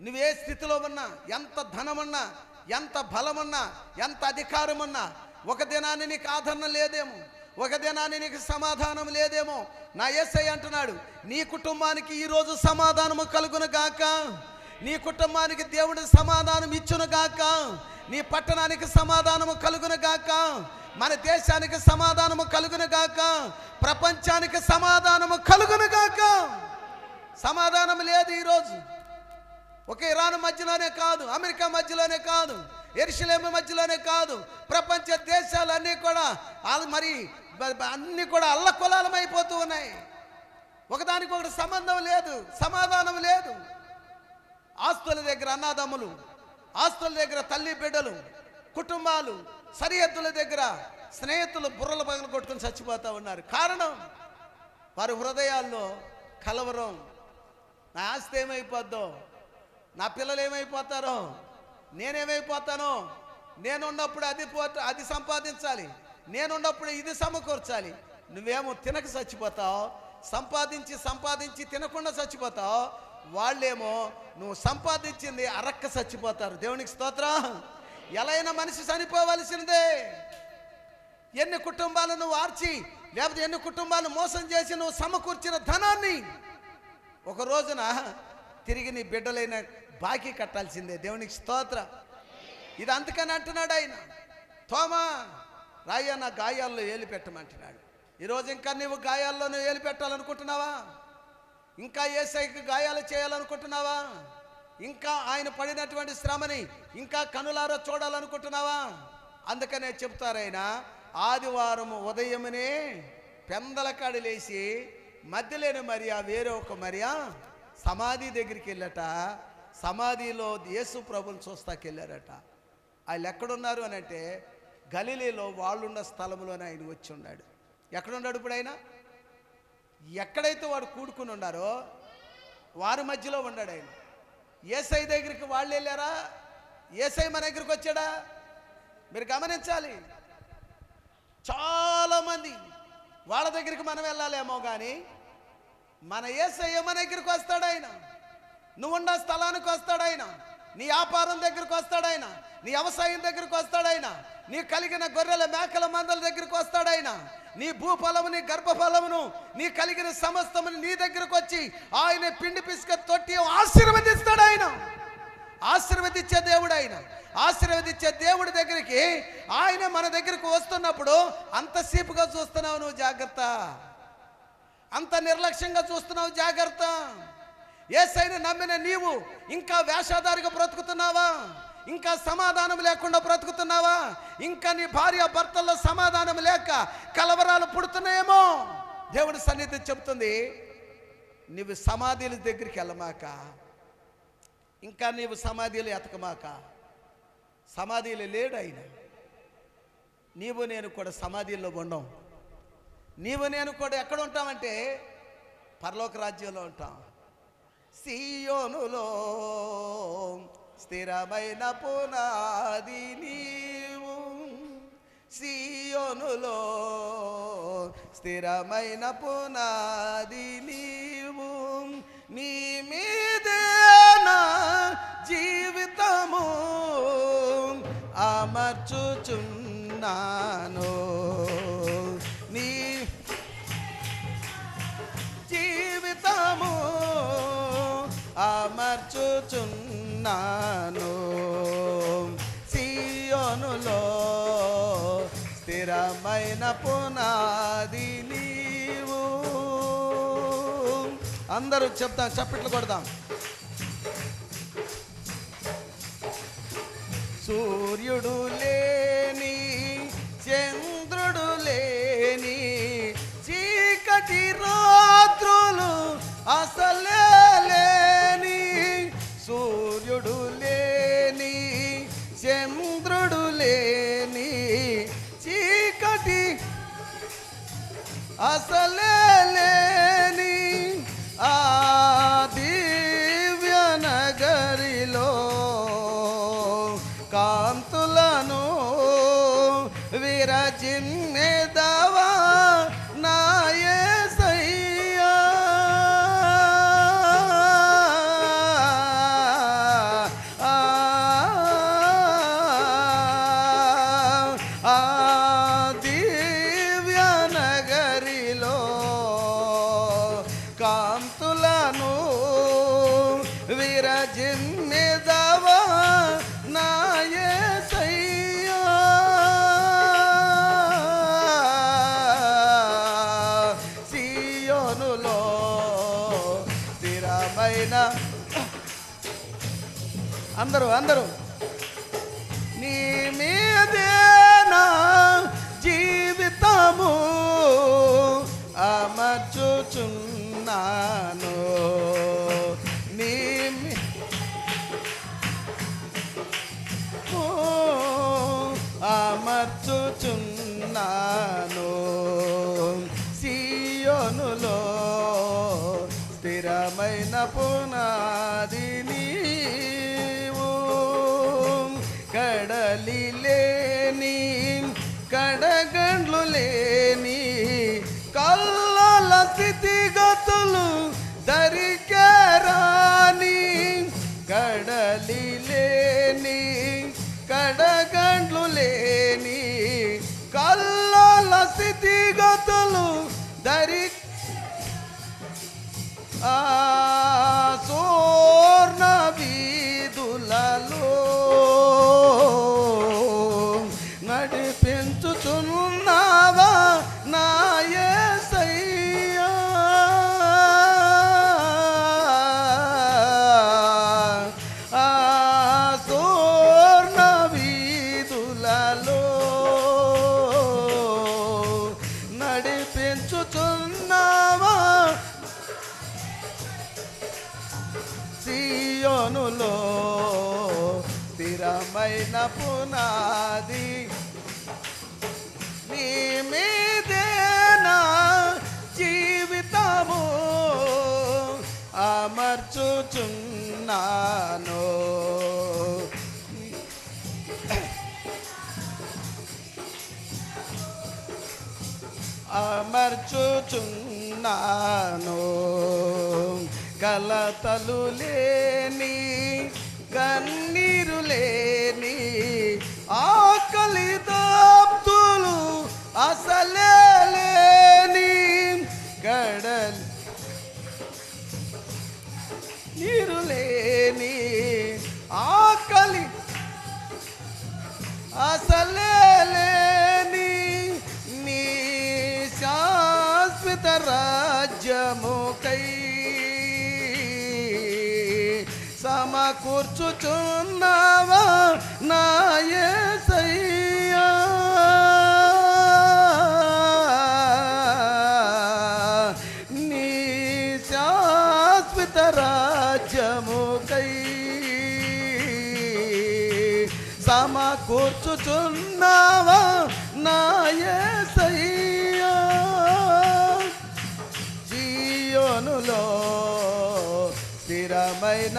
నువ్వే స్థితిలో ఉన్నా, ఎంత ధనమున్నా, ఎంత బలమున్నా, ఎంత అధికారమున్నా, ఒక దినాన్ని నీకు ఆదరణ లేదేమో, ఒక దినాన్ని నీకు సమాధానం లేదేమో. నా యేసయ్య అంటున్నాడు, నీ కుటుంబానికి ఈరోజు సమాధానము కలుగును గాక, నీ కుటుంబానికి దేవుడి సమాధానం ఇచ్చును గాక, నీ పట్టణానికి సమాధానము కలుగును గాక, మన దేశానికి సమాధానము కలుగును గాక, ప్రపంచానికి సమాధానము కలుగును గాక. సమాధానం లేదు ఈరోజు. ఒక ఇరాన్ మధ్యలోనే కాదు, అమెరికా మధ్యలోనే కాదు, యెరూషలేము మధ్యలోనే కాదు, ప్రపంచ దేశాలన్నీ కూడా మరి అన్నీ కూడా అల్లకొల్లాలమైపోతూ ఉన్నాయి. ఒకదానికొకటి సంబంధం లేదు, సమాధానం లేదు. ఆస్తుల దగ్గర అన్నదమ్ములు, ఆస్తుల దగ్గర తల్లి బిడ్డలు, కుటుంబాలు, సరిహద్దుల దగ్గర స్నేహితులు బుర్రల పగలు కొట్టుకుని చచ్చిపోతూ ఉన్నారు. కారణం వారి హృదయాల్లో కలవరం. నా ఆస్తి ఏమైపోద్దో, నా పిల్లలు ఏమైపోతారో, నేనేమైపోతానో, నేనున్నప్పుడు అది సంపాదించాలి, నేనున్నప్పుడు ఇది సమకూర్చాలి. నువ్వేమో తినక చచ్చిపోతావు, సంపాదించి తినకుండా చచ్చిపోతావు. వాళ్ళేమో నువ్వు సంపాదించింది అరక్క చచ్చిపోతారు. దేవునికి స్తోత్రం. ఎలా అయినా మనిషి చనిపోవలసిందే. ఎన్ని కుటుంబాలు నువ్వు ఆర్చి, లేకపోతే ఎన్ని కుటుంబాలు మోసం చేసి నువ్వు సమకూర్చిన ధనాన్ని ఒక రోజున తిరిగి నీ బిడ్డలైన బాకీ కట్టాల్సిందే. దేవునికి స్తోత్రం. ఇది అందుకని అంటున్నాడు ఆయన, తోమా రాయ్య నా గాయాల్లో ఏలు పెట్టమంటున్నాడు. ఈరోజు ఇంకా నువ్వు గాయాల్లో నువ్వు ఏలు పెట్టాలనుకుంటున్నావా? ఇంకా యేసయ్యకి గాయాలు చేయాలనుకుంటున్నావా? ఇంకా ఆయన పడినటువంటి శ్రమని ఇంకా కనులారా చూడాలనుకుంటున్నావా? అందుకనే చెప్తారైనా, ఆదివారం ఉదయమునే పెందల కాడి లేచి మధ్యలేని మరియా వేరే ఒక మరియా సమాధి దగ్గరికి వెళ్ళట. సమాధిలో యేసు ప్రభుని చూస్తాకెళ్ళారట. వాళ్ళు ఎక్కడున్నారు అని అంటే గలిలీలో వాళ్ళున్న స్థలంలోనే ఆయన వచ్చి ఉన్నాడు. ఎక్కడున్నాడు ఇప్పుడు ఆయన? ఎక్కడైతే వాడు కూడుకుని ఉన్నారో వారి మధ్యలో ఉన్నాడు ఆయన. యేసయ్య దగ్గరికి వాళ్ళు వెళ్ళారా? యేసయ్య మన దగ్గరికి వచ్చాడా? మీరు గమనించాలి. చాలామంది వాళ్ళ దగ్గరికి మనం వెళ్ళాలేమో కానీ మన యేసయ్య మన దగ్గరికి వస్తాడు ఆయన. నువ్వున్న స్థలానికి వస్తాడు ఆయన, నీ వ్యాపారం దగ్గరికి వస్తాడు ఆయన, నీ వ్యవసాయం దగ్గరికి వస్తాడు ఆయన, నీ కలిగిన గొర్రెల మేకల మందల దగ్గరికి వస్తాడు ఆయన, నీ భూఫలము, నీ గర్భఫలమును, నీ కలిగిన సమస్తముని నీ దగ్గరకు వచ్చి ఆయన పిండి పిసుక తొట్టి ఆశీర్వదిస్తాడు ఆయన. ఆశీర్వదించే దేవుడు ఆయన. ఆశీర్వదించే దేవుడి దగ్గరికి ఆయన మన దగ్గరకు వస్తున్నప్పుడు అంతసేపుగా చూస్తున్నావు నువ్వు, జాగ్రత్త. అంత నిర్లక్ష్యంగా చూస్తున్నావు, జాగ్రత్త. యేసయ్యను నమ్మిన నీవు ఇంకా వేషధారిగా బ్రతుకుతున్నావా? ఇంకా సమాధానం లేకుండా బ్రతుకుతున్నావా? ఇంకా నీ భార్య భర్తల్లో సమాధానం లేక కలవరాలు పుడుతున్నాయేమో. దేవుని సన్నిధి చెబుతుంది, నీవు సమాధుల దగ్గరికి వెళ్ళమాక, ఇంకా నీవు సమాధిలో ఎతకమాక. సమాధిలో లేడు ఆయన. నీవు నేను కూడా సమాధిలో ఉండం. నీవు నేను కూడా ఎక్కడ ఉంటామంటే పరలోక రాజ్యంలో ఉంటాం. సీయోనులో స్థిరమైన పునాది నీవు, సీయోనులో స్థిరమైన పునాది నీవు, నీ మీదే నా జీవితము అమర్చుచున్నాను, నీ జీవితము అమర్చుచున్నాను. సీయోనులో స్థిరమైన పునాది నీవు. అందరూ చెప్తాం, చప్పట్లు కొడదాం. సూర్యుడు లేని, చంద్రుడు లేని చీకటి రాత్రులు అసలే లేని, సూర్యుడు లేని, చంద్రుడు లేని చీకటి అసలే లేని ఆ దివ్య నగరిలో కాంతులను విరజిమ్మెదవా నా యేసయ్యా. ఆ దివ్య నగరిలో కాంతులను విరజిమ్మెదవా నా యేసయ్యా. సీయోనులో స్థిరమైన, అందరూ నీ మీదే నా జీవితము అమర్చుచున్నాను, నీ అమర్చుచున్నాను. సీయోనులో స్థిరమైన పునాది నీవు, కడలి లేని, కడగండ్లు లేని కల్లల స్థితిగతులు దరికేరాని, కడలి లేని, కడగండ్లు లేని కల్లల స్థితిగతులు దరి సువర్ణ వీధులలో నడిపించుచున్నావా నా యేసయ్యా. సువర్ణ వీధులలో నడిపించుచున్నావా, సీయోనులో స్థిరమైన పునాది నీ మీదే నా జీవితము అమర్చుచున్నాను. అమర్చుచున్నాను. కలతలు లేని, కన్నీరు లేని, ఆకలి దప్తులు అసలే లేని, కడలి నీరు లేని, ఆకలి అసలే లేని, నీ శాశ్వత రాజ్యముకై సమా సమకూర్చుచున్నావా నా యేసయ్యా, నీ శాశ్వత రాజ్యముకై సమకూర్చుచున్నావా నా యేసయ్యా, జీయోనులో స్థిరమైన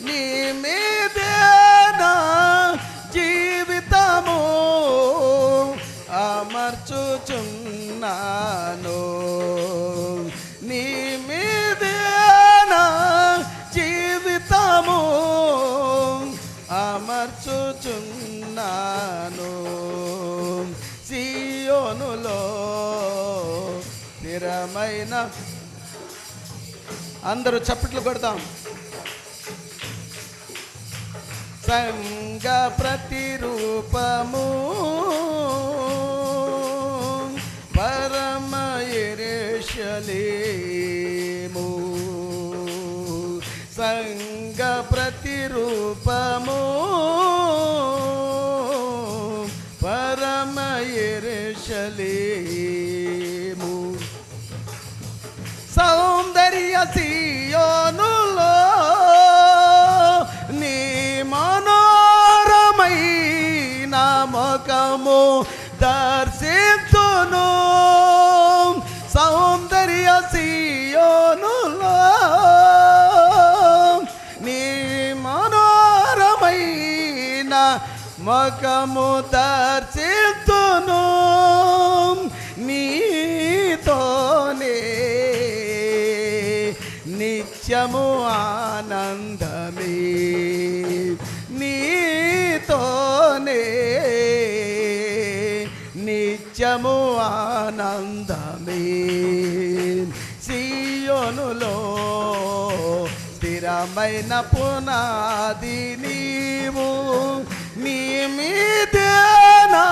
నీ మీదేనా జీవితము అమర్చుచున్నాను, నీ మీదేనా జీవితము అమర్చుచున్నాను, సియోనులో స్థిరమైన. అందరూ చప్పట్లు కొడతాం. సంగ ప్రతిరూపము పరమ యెరూషలేము, సంగ ప్రతిరూపము పరమ యెరూషలేము, సౌందర్య సియోనులో నీ మనోరమైన ముఖము దర్శించును, సౌందర్య సియోనులో నీ మనోరమైన ముఖము దర్శించును, నీతోనే నిత్యము ఆనందమే, నీతోనే నిత్యము ఆనందమే, సియోనులో స్థిరమైన పునాది నీవు, నీ మీదేనా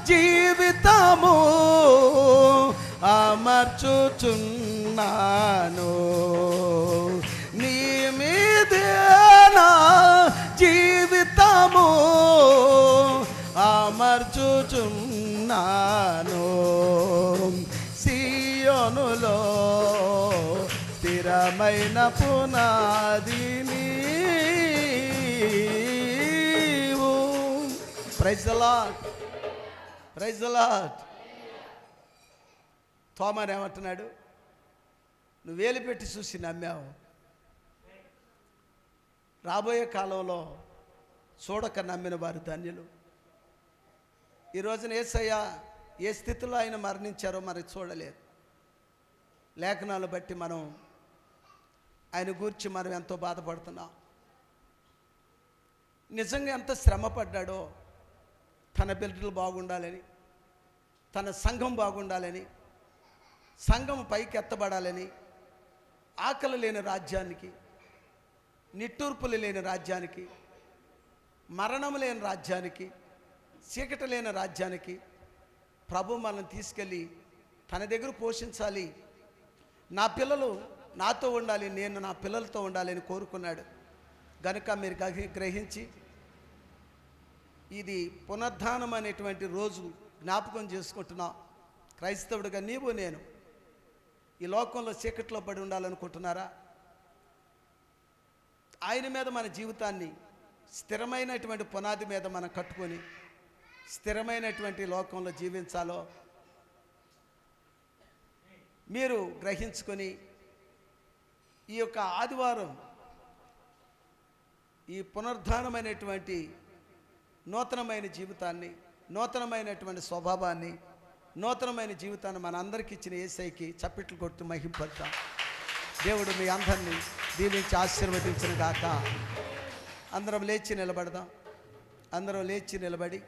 జీవితము అమర్చుచున్నాను, నీ మీదేనా జీవితము అమర్చుచున్నాను, సియోనులో స్థిరమైన పునాది నీవు. Praise the Lord, praise the Lord. తోమాను ఏమంటున్నాడు? నువ్వు వేలు పెట్టి చూసి నమ్మావు, రాబోయే కాలంలో చూడక నమ్మిన వారు ధన్యులు. ఈ రోజున యేసయ్య ఏ స్థితిలో ఆయన మరణించారో మరి చూడలేదు. లేఖనాలు బట్టి మనం ఆయన గురించి మనం ఎంతో బాధపడుతున్నాం. నిజంగా ఎంత శ్రమ పడ్డాడో తన బిడ్డలు బాగుండాలని, తన సంఘం బాగుండాలని, సంఘం పైకి ఎత్తబడాలని, ఆకలి లేని రాజ్యానికి, నిట్టూర్పులు లేని రాజ్యానికి, మరణం లేని రాజ్యానికి, చీకటి లేని రాజ్యానికి ప్రభు మనల్ని తీసుకెళ్ళి తన దగ్గర పోషించాలి. నా పిల్లలు నాతో ఉండాలి, నేను నా పిల్లలతో ఉండాలి అని కోరుకున్నాడు. గనుక మీరు గ్రహించి ఇది పునరుద్ధానం అనేటువంటి రోజు జ్ఞాపకం చేసుకుంటున్నాం. క్రైస్తవుడిగా నీవు నేను ఈ లోకంలో చీకట్లో పడి ఉండాలనుకుంటున్నారా? ఆయన మీద మన జీవితాన్ని స్థిరమైనటువంటి పునాది మీద మనం కట్టుకొని స్థిరమైనటువంటి లోకంలో జీవించాలో మీరు గ్రహించుకొని ఈ యొక్క ఆదివారం ఈ పునరుద్ధానమైనటువంటి నూతనమైన జీవితాన్ని, నూతనమైనటువంటి స్వభావాన్ని, నూతనమైన జీవితాన్ని మన అందరికీ ఇచ్చిన యేసయ్యకి చప్పట్లు కొడుతూ మహింపడతాం. దేవుడు మీ అందరినీ దీవించి ఆశీర్వదించిన గాక. అందరం లేచి నిలబడదాం. అందరం లేచి నిలబడి